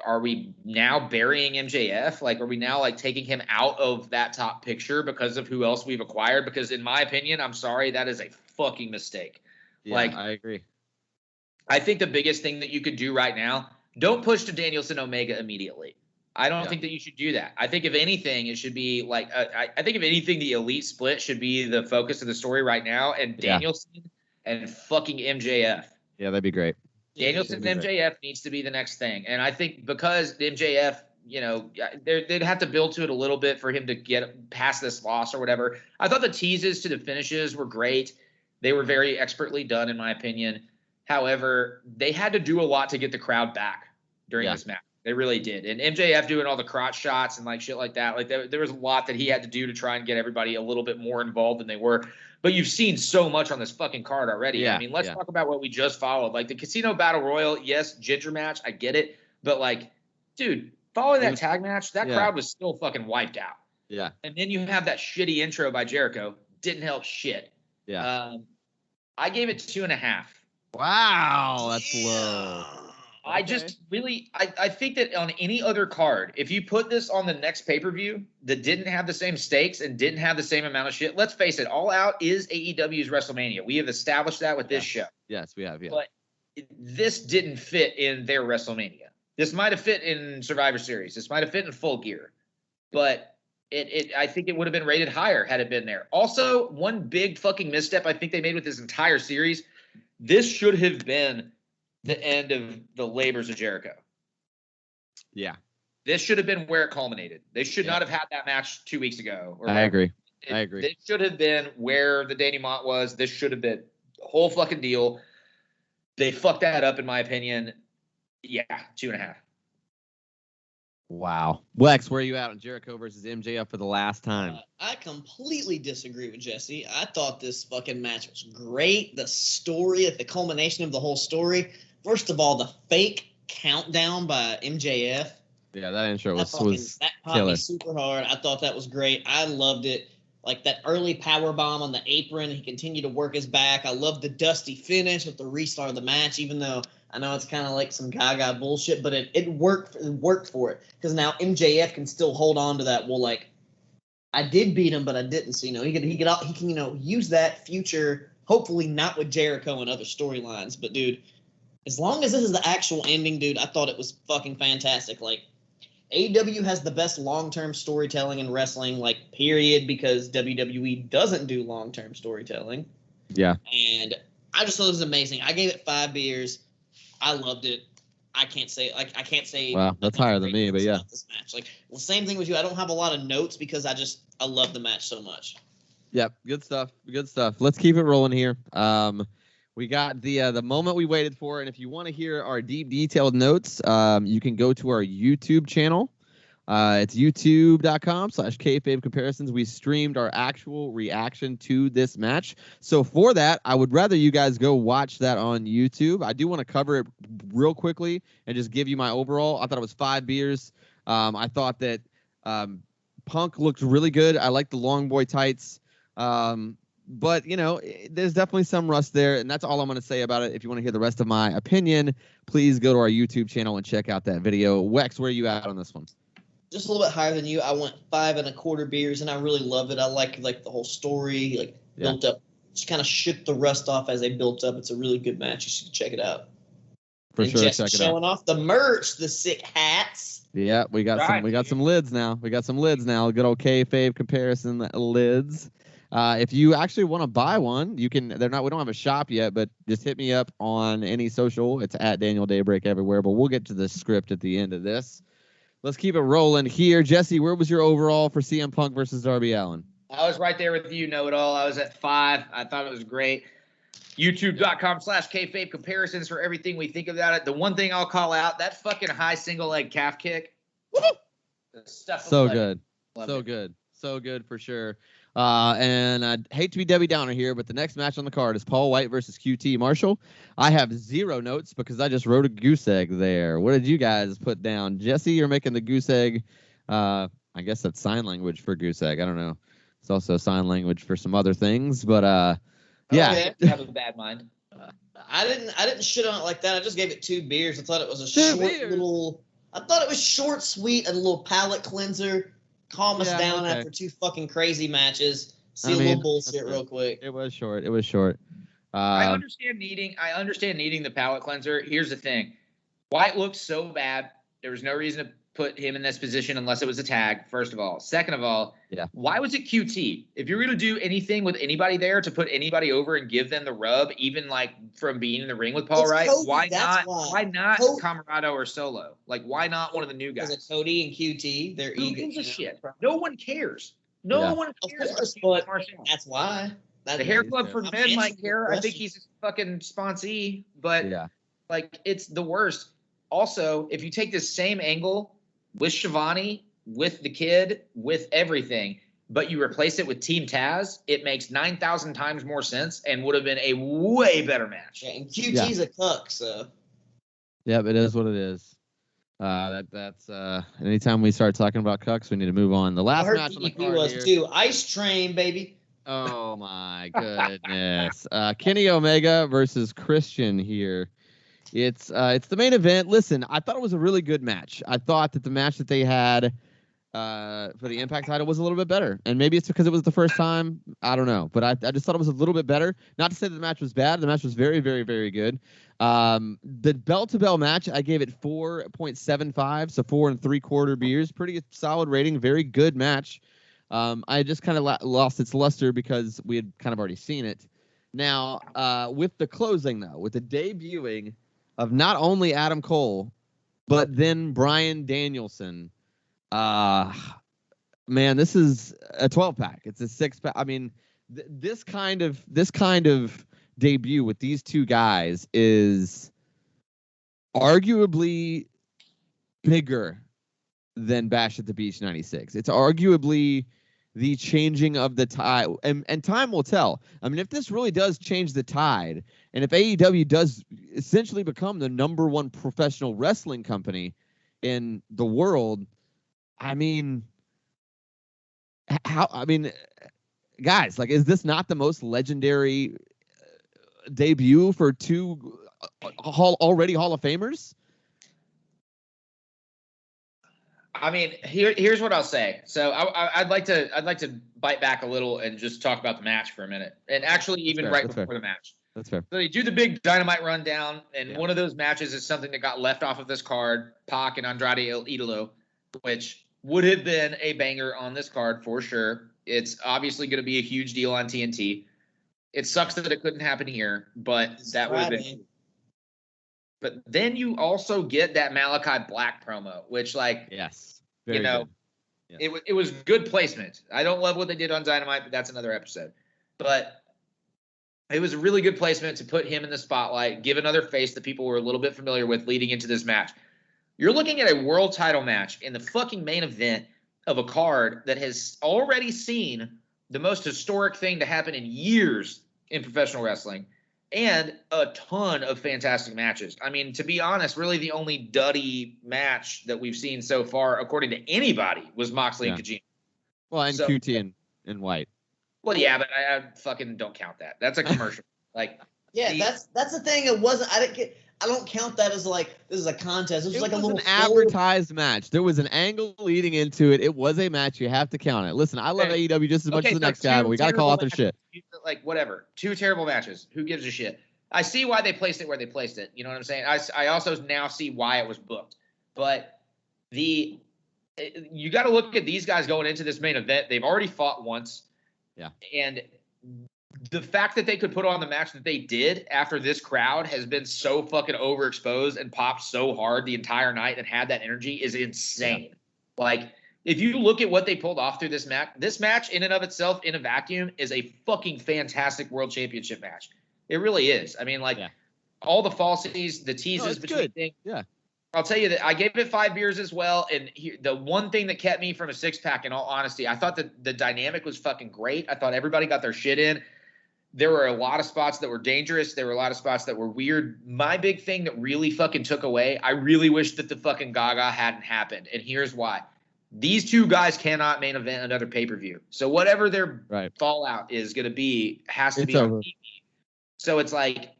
are we now burying MJF? Like, are we now like taking him out of that top picture because of who else we've acquired? Because in my opinion, I'm sorry, that is a fucking mistake. Yeah, like, I agree. I think the biggest thing that you could do right now, don't push to Danielson Omega immediately. I don't think that you should do that. I think if anything, it should be like I think if anything, the elite split should be the focus of the story right now, and Danielson and fucking MJF. Yeah, that'd be great. Danielson and MJF needs to be the next thing, and I think because MJF, they'd have to build to it a little bit for him to get past this loss or whatever. I thought the teases to the finishes were great. They were very expertly done, in my opinion. However, they had to do a lot to get the crowd back during this match. They really did. And MJF doing all the crotch shots and like shit like that. Like there was a lot that he had to do to try and get everybody a little bit more involved than they were. But you've seen so much on this fucking card already. Yeah, I mean, let's talk about what we just followed. Like the Casino Battle Royal, yes, Ginger match, I get it. But like, dude, following that tag match, that crowd was still fucking wiped out. Yeah. And then you have that shitty intro by Jericho. Didn't help shit. Yeah. I gave it 2.5. Wow, that's low. I just really I think that on any other card, if you put this on the next pay-per-view that didn't have the same stakes and didn't have the same amount of shit, let's face it, All Out is AEW's WrestleMania. We have established that with this show. Yes, we have, But this didn't fit in their WrestleMania. This might have fit in Survivor Series. This might have fit in Full Gear. But I think it would have been rated higher had it been there. Also, one big fucking misstep I think they made with this entire series, this should have been the end of the labors of Jericho. Yeah. This should have been where it culminated. They should not have had that match 2 weeks ago. I agree. This should have been where the denouement was. This should have been the whole fucking deal. They fucked that up, in my opinion. Yeah, 2.5. Wow. Lex, where are you at on Jericho versus MJF for the last time? I completely disagree with Jesse. I thought this fucking match was great. The story, at the culmination of the whole story. First of all, the fake countdown by MJF. Yeah, that intro was that popped me super hard. I thought that was great. I loved it. Like that early power bomb on the apron. He continued to work his back. I loved the dusty finish with the restart of the match, even though I know it's kind of like some gaga bullshit, but it worked. It worked for it because now MJF can still hold on to that. Well, like I did beat him, but I didn't. So he can use that future. Hopefully not with Jericho and other storylines, but dude, as long as this is the actual ending, dude, I thought it was fucking fantastic. Like AEW has the best long-term storytelling in wrestling, like period, because WWE doesn't do long-term storytelling. Yeah, and I just thought it was amazing. I gave it 5 beers. I loved it. I can't say Wow, that's higher than me, but yeah. This match. Like, well, same thing with you. I don't have a lot of notes because I love the match so much. Yep, good stuff. Good stuff. Let's keep it rolling here. We got the moment we waited for, and if you want to hear our deep, detailed notes, you can go to our YouTube channel. It's youtube.com/kayfabe comparisons. We streamed our actual reaction to this match. So for that, I would rather you guys go watch that on YouTube. I do want to cover it real quickly and just give you my overall. I thought it was 5 beers. I thought that Punk looked really good. I like the long boy tights. But, you know, there's definitely some rust there, and that's all I'm going to say about it. If you want to hear the rest of my opinion, please go to our YouTube channel and check out that video. Wex, where are you at on this one? Just a little bit higher than you. I went 5 1/4 beers, and I really love it. I like the whole story, built up. Just kind of shook the rust off as they built up. It's a really good match. You should check it out. For and sure, Jesse check it out. Showing off the merch, the sick hats. Yeah, we got some lids now. We got some lids now. Good old kayfabe comparison lids. If you actually want to buy one, you can. We don't have a shop yet, but just hit me up on any social. It's at Daniel Daybreak everywhere. But we'll get to the script at the end of this. Let's keep it rolling here. Jesse, where was your overall for CM Punk versus Darby Allin? I was right there with you, know-it-all. I was at 5. I thought it was great. YouTube.com/kayfabe comparisons for everything we think about it. The one thing I'll call out, that fucking high single leg calf kick. Woo! So good. So good for sure. And I hate to be Debbie Downer here, but the next match on the card is Paul White versus QT Marshall. I have 0 notes because I just wrote a goose egg there. What did you guys put down? Jesse, you're making the goose egg. I guess that's sign language for goose egg. I don't know. It's also sign language for some other things, but yeah. Okay. I have a bad mind. I didn't shit on it like that. I just gave it 2 beers. I thought it was I thought it was short, sweet, a little palate cleanser. Calm us down after 2 fucking crazy matches. A little bullshit real quick. It was short. I understand needing the palate cleanser. Here's the thing. White looked so bad. There was no reason to put him in this position unless it was a tag, first of all. Second of all, why was it QT? If you're going to do anything with anybody there to put anybody over and give them the rub, even like from being in the ring with Paul Wright, why not Camarado or Solo? Like, why not one of the new guys? Because Cody and QT, they're Who gives a shit? No one cares. No one cares. Of course, but that's why. The hair club for men might care. I think he's a fucking sponsee, but like it's the worst. Also, if you take this same angle with Shivani, with the kid, with everything, but you replace it with Team Taz, it makes 9,000 times more sense and would have been a way better match. Yeah, and QT's a cuck, so. Yep, it is what it is. That's anytime we start talking about cucks, we need to move on. The last match on the card was here. too. Ice Train, baby. Oh my goodness. Kenny Omega versus Christian here. It's the main event. Listen, I thought it was a really good match. I thought that the match that they had for the Impact title was a little bit better. And maybe it's because it was the first time. I don't know. But I just thought it was a little bit better. Not to say that the match was bad. The match was very, very, very good. The bell-to-bell match, I gave it 4.75, so 4 3/4 beers. Pretty solid rating. Very good match. I just kind of lost its luster because we had kind of already seen it. Now, with the closing, though, with the debuting of not only Adam Cole, but then Bryan Danielson, man, this is a 12-pack. It's a 6-pack. I mean, this kind of debut with these two guys is arguably bigger than Bash at the Beach 96. It's arguably the changing of the tide, and time will tell. I mean, if this really does change the tide, and if AEW does essentially become the #1 professional wrestling company in the world, I mean, guys, like, is this not the most legendary debut for two already Hall of Famers? I mean, here's what I'll say. So I'd like to bite back a little and just talk about the match for a minute, and actually even before the match. That's fair. So they do the big Dynamite rundown, and one of those matches is something that got left off of this card, Pac and Andrade El Idolo, which would have been a banger on this card for sure. It's obviously going to be a huge deal on TNT. It sucks that it couldn't happen here, but that would have been. But then you also get that Malachi Black promo, which, like, yes, you know, yes. it was good placement. I don't love what they did on Dynamite, but that's another episode. But it was a really good placement to put him in the spotlight, give another face that people were a little bit familiar with leading into this match. You're looking at a world title match in the fucking main event of a card that has already seen the most historic thing to happen in years in professional wrestling and a ton of fantastic matches. I mean, to be honest, really the only duddy match that we've seen so far, according to anybody, was Moxley and Kojima. Well, and QT and White. Well, yeah, but I fucking don't count that. That's a commercial. Like, yeah, that's the thing. It wasn't. I don't count that as like this is a contest. It was like a little an advertised match. There was an angle leading into it. It was a match. You have to count it. Listen, I love AEW just as much as the next guy, but we got to call out their shit. Like, whatever. 2 terrible matches. Who gives a shit? I see why they placed it where they placed it. You know what I'm saying? I also now see why it was booked. But you got to look at these guys going into this main event. They've already fought once. Yeah. And the fact that they could put on the match that they did after this crowd has been so fucking overexposed and popped so hard the entire night and had that energy is insane. Yeah. Like, if you look at what they pulled off through this match in and of itself in a vacuum is a fucking fantastic world championship match. It really is. I mean, like, all the falsities, the teases between things. Yeah. I'll tell you that I gave it 5 beers as well. And the one thing that kept me from a 6-pack, in all honesty, I thought that the dynamic was fucking great. I thought everybody got their shit in. There were a lot of spots that were dangerous. There were a lot of spots that were weird. My big thing that really fucking took away, I really wish that the fucking Gaga hadn't happened. And here's why. These 2 guys cannot main event another pay-per-view. So whatever their fallout is going to be has to be on TV. So it's like,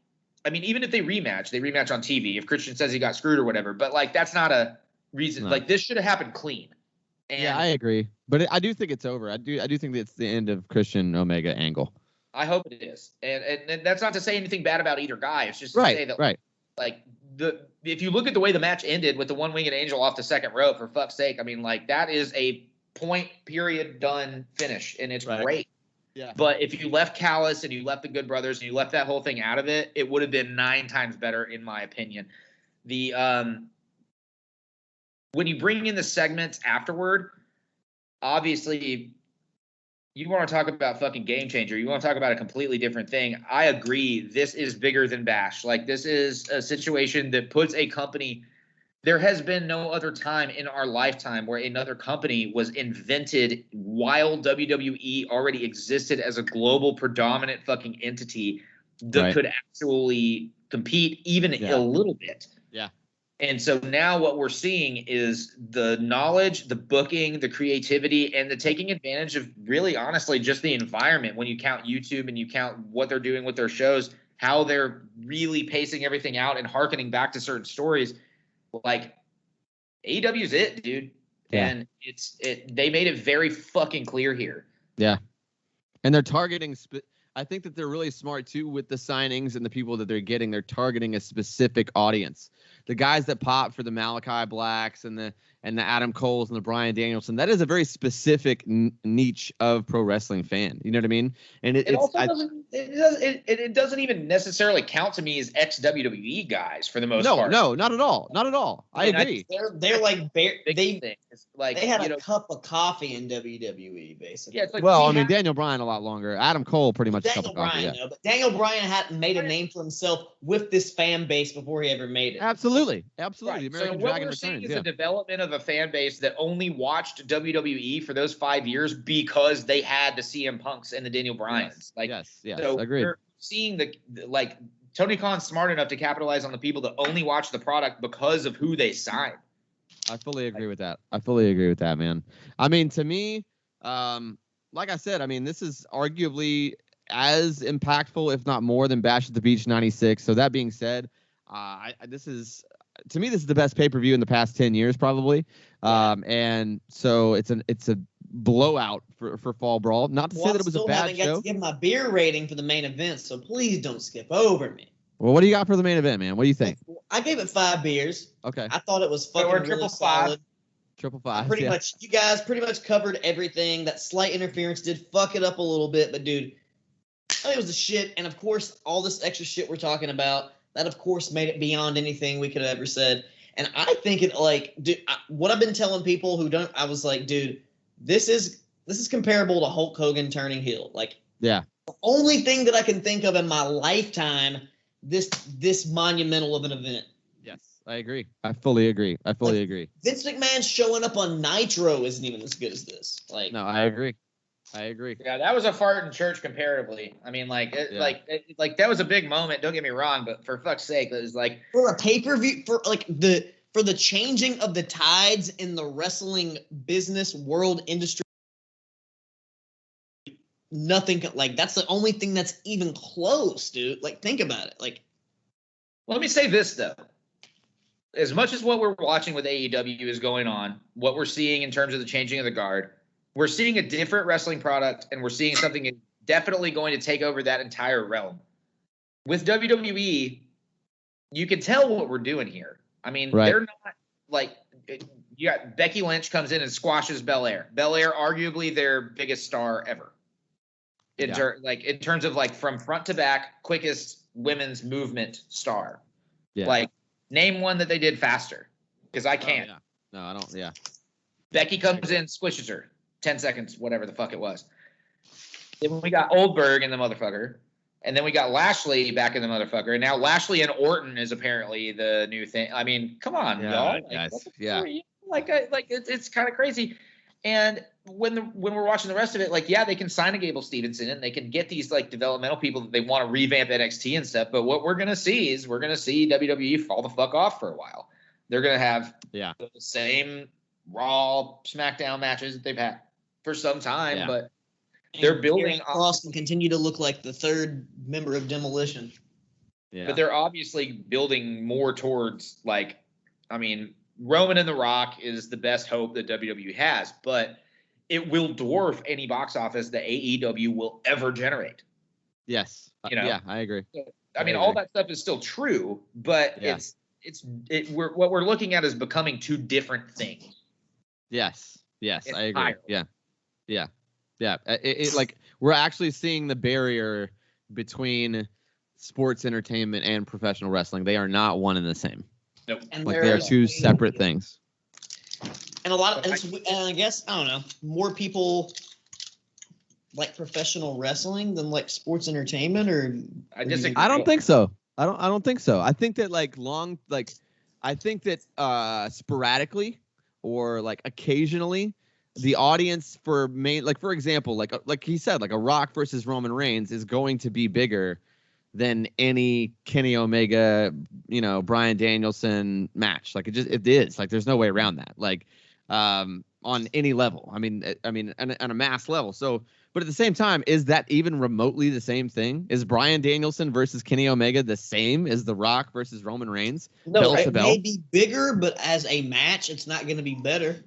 I mean, even if they rematch on TV. If Christian says he got screwed or whatever. But, like, that's not a reason. No. Like, this should have happened clean. And yeah, I agree. But I do think it's over. I do think that it's the end of Christian Omega angle. I hope it is. And that's not to say anything bad about either guy. It's just to say that, like, if you look at the way the match ended with the one-winged angel off the second rope, for fuck's sake, I mean, like, that is a point, period, done, finish. And it's great. Yeah. But if you left Callis and you left the Good Brothers and you left that whole thing out of it, it would have been 9 times better, in my opinion. When you bring in the segments afterward, obviously you want to talk about fucking game changer. You want to talk about a completely different thing. I agree. This is bigger than Bash. Like, this is a situation that puts a company. There has been no other time in our lifetime where another company was invented while WWE already existed as a global predominant fucking entity that could actually compete even a little bit. Yeah. And so now what we're seeing is the knowledge, the booking, the creativity, and the taking advantage of, really honestly, just the environment. When you count YouTube and you count what they're doing with their shows, how they're really pacing everything out and hearkening back to certain stories. Like, AEW's it, dude. Yeah. And they made it very fucking clear here. Yeah. And they're targeting I think that they're really smart too with the signings and the people that they're getting. They're targeting a specific audience. The guys that pop for the Malachi Blacks and the Adam Coles and the Bryan Danielson, that is a very specific niche of pro wrestling fan. You know what I mean? And it doesn't even necessarily count to me as ex-WWE guys for the most part. No, not at all. Not at all. I agree. They're like they had a cup of coffee in WWE, basically. Yeah, it's like, well, I mean, Daniel Bryan a lot longer. Adam Cole pretty much Daniel a cup of coffee. No, but Daniel Bryan hadn't made a name for himself with this fan base before he ever made it. Absolutely. Right. American so what Dragon we're seeing is a development of a fan base that only watched WWE for those 5 years because they had the CM Punks and the Daniel Bryans. Yes, so agreed. We're seeing Tony Khan's smart enough to capitalize on the people that only watch the product because of who they signed. I fully agree with that. Man. I mean, to me, like I said, I mean, this is arguably as impactful, if not more, than Bash at the Beach '96. So that being said, this is the best pay-per-view in the past 10 years, probably. And so it's a blowout for Fall Brawl. Not to say that it was a bad show. I still haven't got to give my beer rating for the main event, so please don't skip over me. Well, what do you got for the main event, man? What do you think? I gave it 5 beers. Okay. I thought it was fucking really solid. Triple five. You guys pretty much covered everything. That slight interference did fuck it up a little bit, but dude, I think it was the shit. And of course, all this extra shit we're talking about, That, of course, made it beyond anything we could have ever said. And I think it, like, dude, what I've been telling people who don't, I was like, dude, this is comparable to Hulk Hogan turning heel. Like, Yeah. the only thing that I can think of in my lifetime, this monumental of an event. Yes, I agree. I fully agree. Vince McMahon showing up on Nitro isn't even as good as this. Like, No, I agree. Yeah, that was a fart in church comparatively. I mean, like that was a big moment. Don't get me wrong, but for fuck's sake, it was like for a pay-per-view, for the changing of the tides in the wrestling business world industry. Nothing like that's the only thing that's even close, dude. Like, think about it. Like, let me say this though. As much as what we're watching with AEW is going on, what we're seeing in terms of the changing of the guard, we're seeing a different wrestling product, and we're seeing something that's definitely going to take over that entire realm. With WWE, you can tell what we're doing here. I mean, They're not like you got Becky Lynch comes in and squashes Belair. Belair, arguably their biggest star ever. In terms of like from front to back, quickest women's movement star. Yeah. Like, name one that they did faster, because I can't. No, I don't. Yeah. Becky comes in, squishes her. 10 seconds, whatever the fuck it was. Then we got Oldberg in the motherfucker. And then we got Lashley back in the motherfucker. And now Lashley and Orton is apparently the new thing. I mean, come on, y'all. Like, it's kind of crazy. And when we're watching the rest of it, like, yeah, they can sign a Gable Stevenson and they can get these like developmental people that they want to revamp NXT and stuff. But what we're going to see is WWE fall the fuck off for a while. They're going to have the same Raw, SmackDown matches that they've had for some time, but they're building. Cross can continue to look like the third member of Demolition. Yeah. But they're obviously building more towards, like, I mean, Roman and The Rock is the best hope that WWE has, but it will dwarf any box office that AEW will ever generate. Yes. Yeah, I agree. I mean, all that stuff is still true, but what we're looking at is becoming two different things. Yes, I agree. Yeah. It like we're actually seeing the barrier between sports entertainment and professional wrestling. They are not one and the same. Nope. And like they are two separate things. And and I guess, I don't know, more people like professional wrestling than like sports entertainment, or I disagree. I don't think so. I don't think so. I think that I think that sporadically or like occasionally the audience for for example, like he said, like a Rock versus Roman Reigns is going to be bigger than any Kenny Omega, Bryan Danielson match. Like it is. Like there's no way around that. Like on any level. I mean on a mass level. So, but at the same time, is that even remotely the same thing? Is Bryan Danielson versus Kenny Omega the same as The Rock versus Roman Reigns? No, it may be bigger, but as a match, it's not going to be better.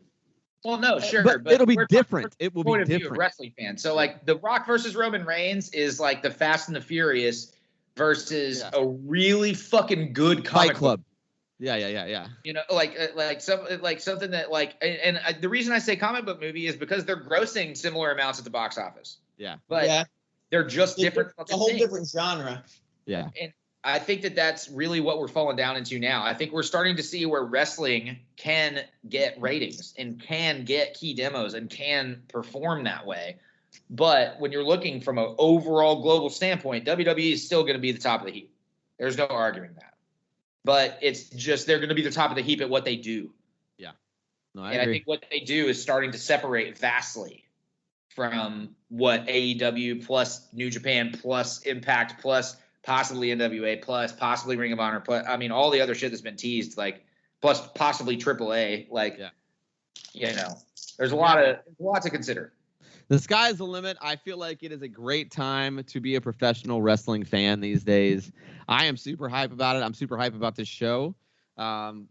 Well, no, sure, but it'll be different. It will be different. Point of view of wrestling fans. So, like, The Rock versus Roman Reigns is like the Fast and the Furious versus a really fucking good comic Fight Club. book. Yeah. Something that and the reason I say comic book movie is because they're grossing similar amounts at the box office. Yeah. But they're just different. It's a whole different genre. Yeah. And I think that that's really what we're falling down into now. I think we're starting to see where wrestling can get ratings and can get key demos and can perform that way. But when you're looking from an overall global standpoint, WWE is still going to be the top of the heap. There's no arguing that. But it's just they're going to be the top of the heap at what they do. Yeah. No, I think what they do is starting to separate vastly from what AEW plus New Japan plus Impact plus possibly NWA plus possibly Ring of Honor plus, I mean, all the other shit that's been teased, like plus possibly AAA. Like, there's a lot to consider. The sky's the limit. I feel like it is a great time to be a professional wrestling fan these days. I am super hype about it. I'm super hype about this show. We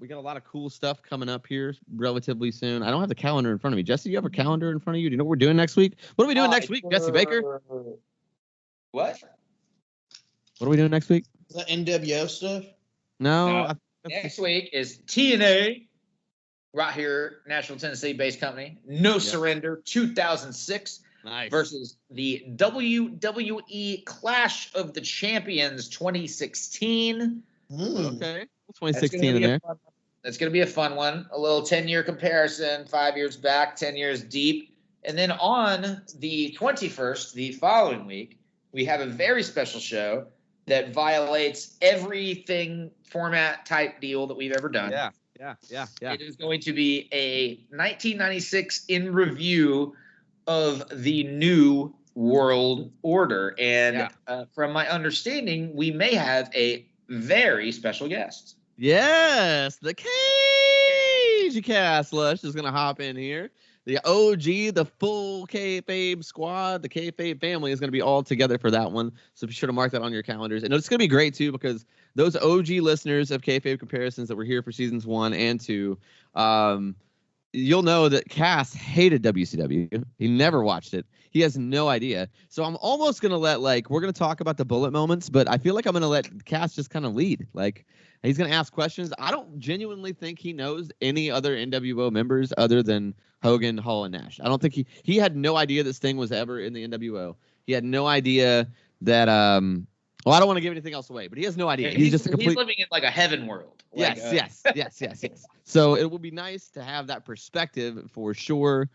got a lot of cool stuff coming up here relatively soon. I don't have the calendar in front of me. Jesse, do you have a calendar in front of you? Do you know what we're doing next week? What are we doing next week, Jesse Baker? What? What are we doing next week? The NWO stuff? No. Next week is TNA. Right here, Nashville, Tennessee-based company. No Surrender, 2006 versus the WWE Clash of the Champions 2016. Okay. 2016 in there. That's going to be a fun one. A little 10-year comparison, 5 years back, 10 years deep. And then on the 21st, the following week, we have a very special show that violates everything format type deal that we've ever done. Yeah. It is going to be a 1996 in review of the new World Order. And from my understanding, we may have a very special guest. Yes, the Cage Cast Lush is going to hop in here. The OG, the full kayfabe squad, the kayfabe family is going to be all together for that one. So be sure to mark that on your calendars. And it's going to be great, too, because those OG listeners of kayfabe comparisons that were here for seasons 1 and 2, you'll know that Cass hated WCW. He never watched it. He has no idea. So I'm almost going to let, we're going to talk about the bullet moments, but I feel like I'm going to let Cass just kind of lead. He's going to ask questions. I don't genuinely think he knows any other NWO members other than Hogan, Hall, and Nash. I don't think he had no idea this thing was ever in the NWO. He had no idea that, I don't want to give anything else away, but he has no idea. He's just he's living in a heaven world. Yes. So it will be nice to have that perspective for sure.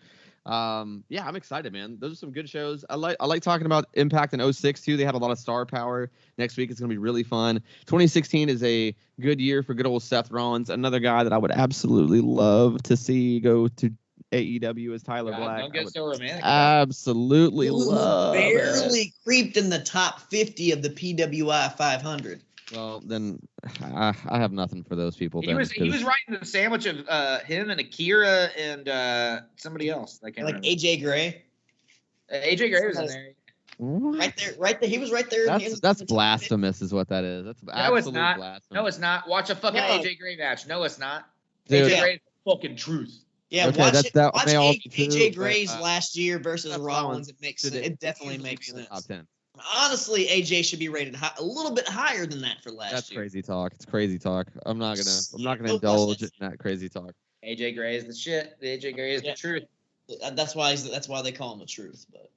I'm excited, man. Those are some good shows. I like talking about Impact in 06 too. They had a lot of star power. Next week it's going to be really fun. 2016 is a good year for good old Seth Rollins, another guy that I would absolutely love to see go to AEW as Tyler Black. Don't get so romantic. Absolutely love. Barely creeped in the top 50 of the PWI 500. Well, then I have nothing for those people. He was writing the sandwich of him and Akira and somebody else. I can't remember. AJ Gray. AJ Gray was in there. Right there. He was right there. That's blasphemous, is what that is. That's absolute blasphemous. No, it's not. Watch a fucking AJ Gray match. No, it's not. Dude. AJ Gray is the fucking truth. Yeah, okay, watch AJ true, Gray's last year versus Rollins. It definitely makes sense. Top 10. Honestly, AJ should be rated a little bit higher than that for last year. That's crazy talk. It's crazy talk. I'm not gonna indulge in that crazy talk. AJ Gray is the shit. AJ Gray is the truth. That's why they call him the truth. But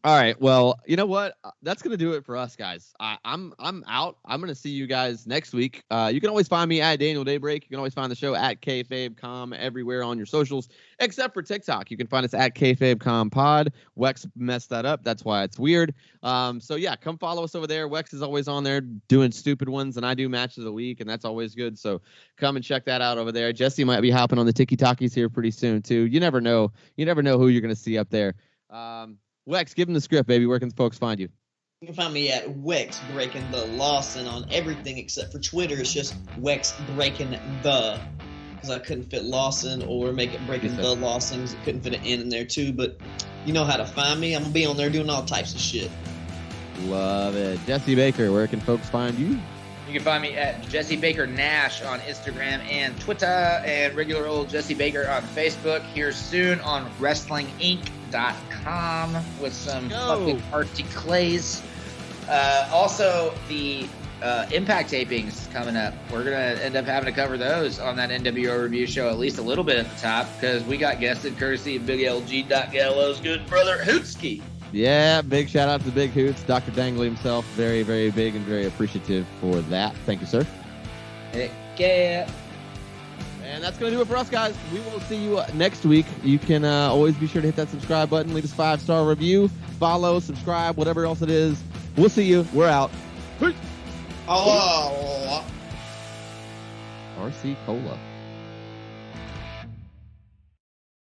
all right, well, you know what? That's gonna do it for us, guys. I'm out. I'm gonna see you guys next week. You can always find me at Daniel Daybreak. You can always find the show at KFabeCom everywhere on your socials, except for TikTok. You can find us at KFabeComPod. Wex messed that up. That's why it's weird. So yeah, come follow us over there. Wex is always on there doing stupid ones, and I do matches of the week, and that's always good. So come and check that out over there. Jesse might be hopping on the Tiki Talkies here pretty soon too. You never know. You never know who you're gonna see up there. Wex, give them the script, baby. Where can folks find you? You can find me at Wex Breaking the Lawson on everything except for Twitter. It's just Wex Breaking the, because I couldn't fit Lawson or make it Breaking the Lawson because I couldn't fit an N in there too. But you know how to find me. I'm gonna be on there doing all types of shit. Love it. Jesse Baker, where can folks find you? You can find me at Jesse Baker Nash on Instagram and Twitter, and regular old Jesse Baker on Facebook. Here soon on WrestlingInc.com with some fucking artsy clays. Also, the Impact tapings coming up. We're going to end up having to cover those on that NWO review show, at least a little bit at the top, because we got guested courtesy of Big LG. Gallow's good brother, Hootski. Yeah, big shout out to the Big Hoots, Dr. Dangley himself. Very, very big and very appreciative for that. Thank you, sir. Heck yeah. And that's going to do it for us, guys. We will see you next week. You can always be sure to hit that subscribe button, leave us a 5-star review, follow, subscribe, whatever else it is. We'll see you. We're out. Peace. Oh. RC Cola.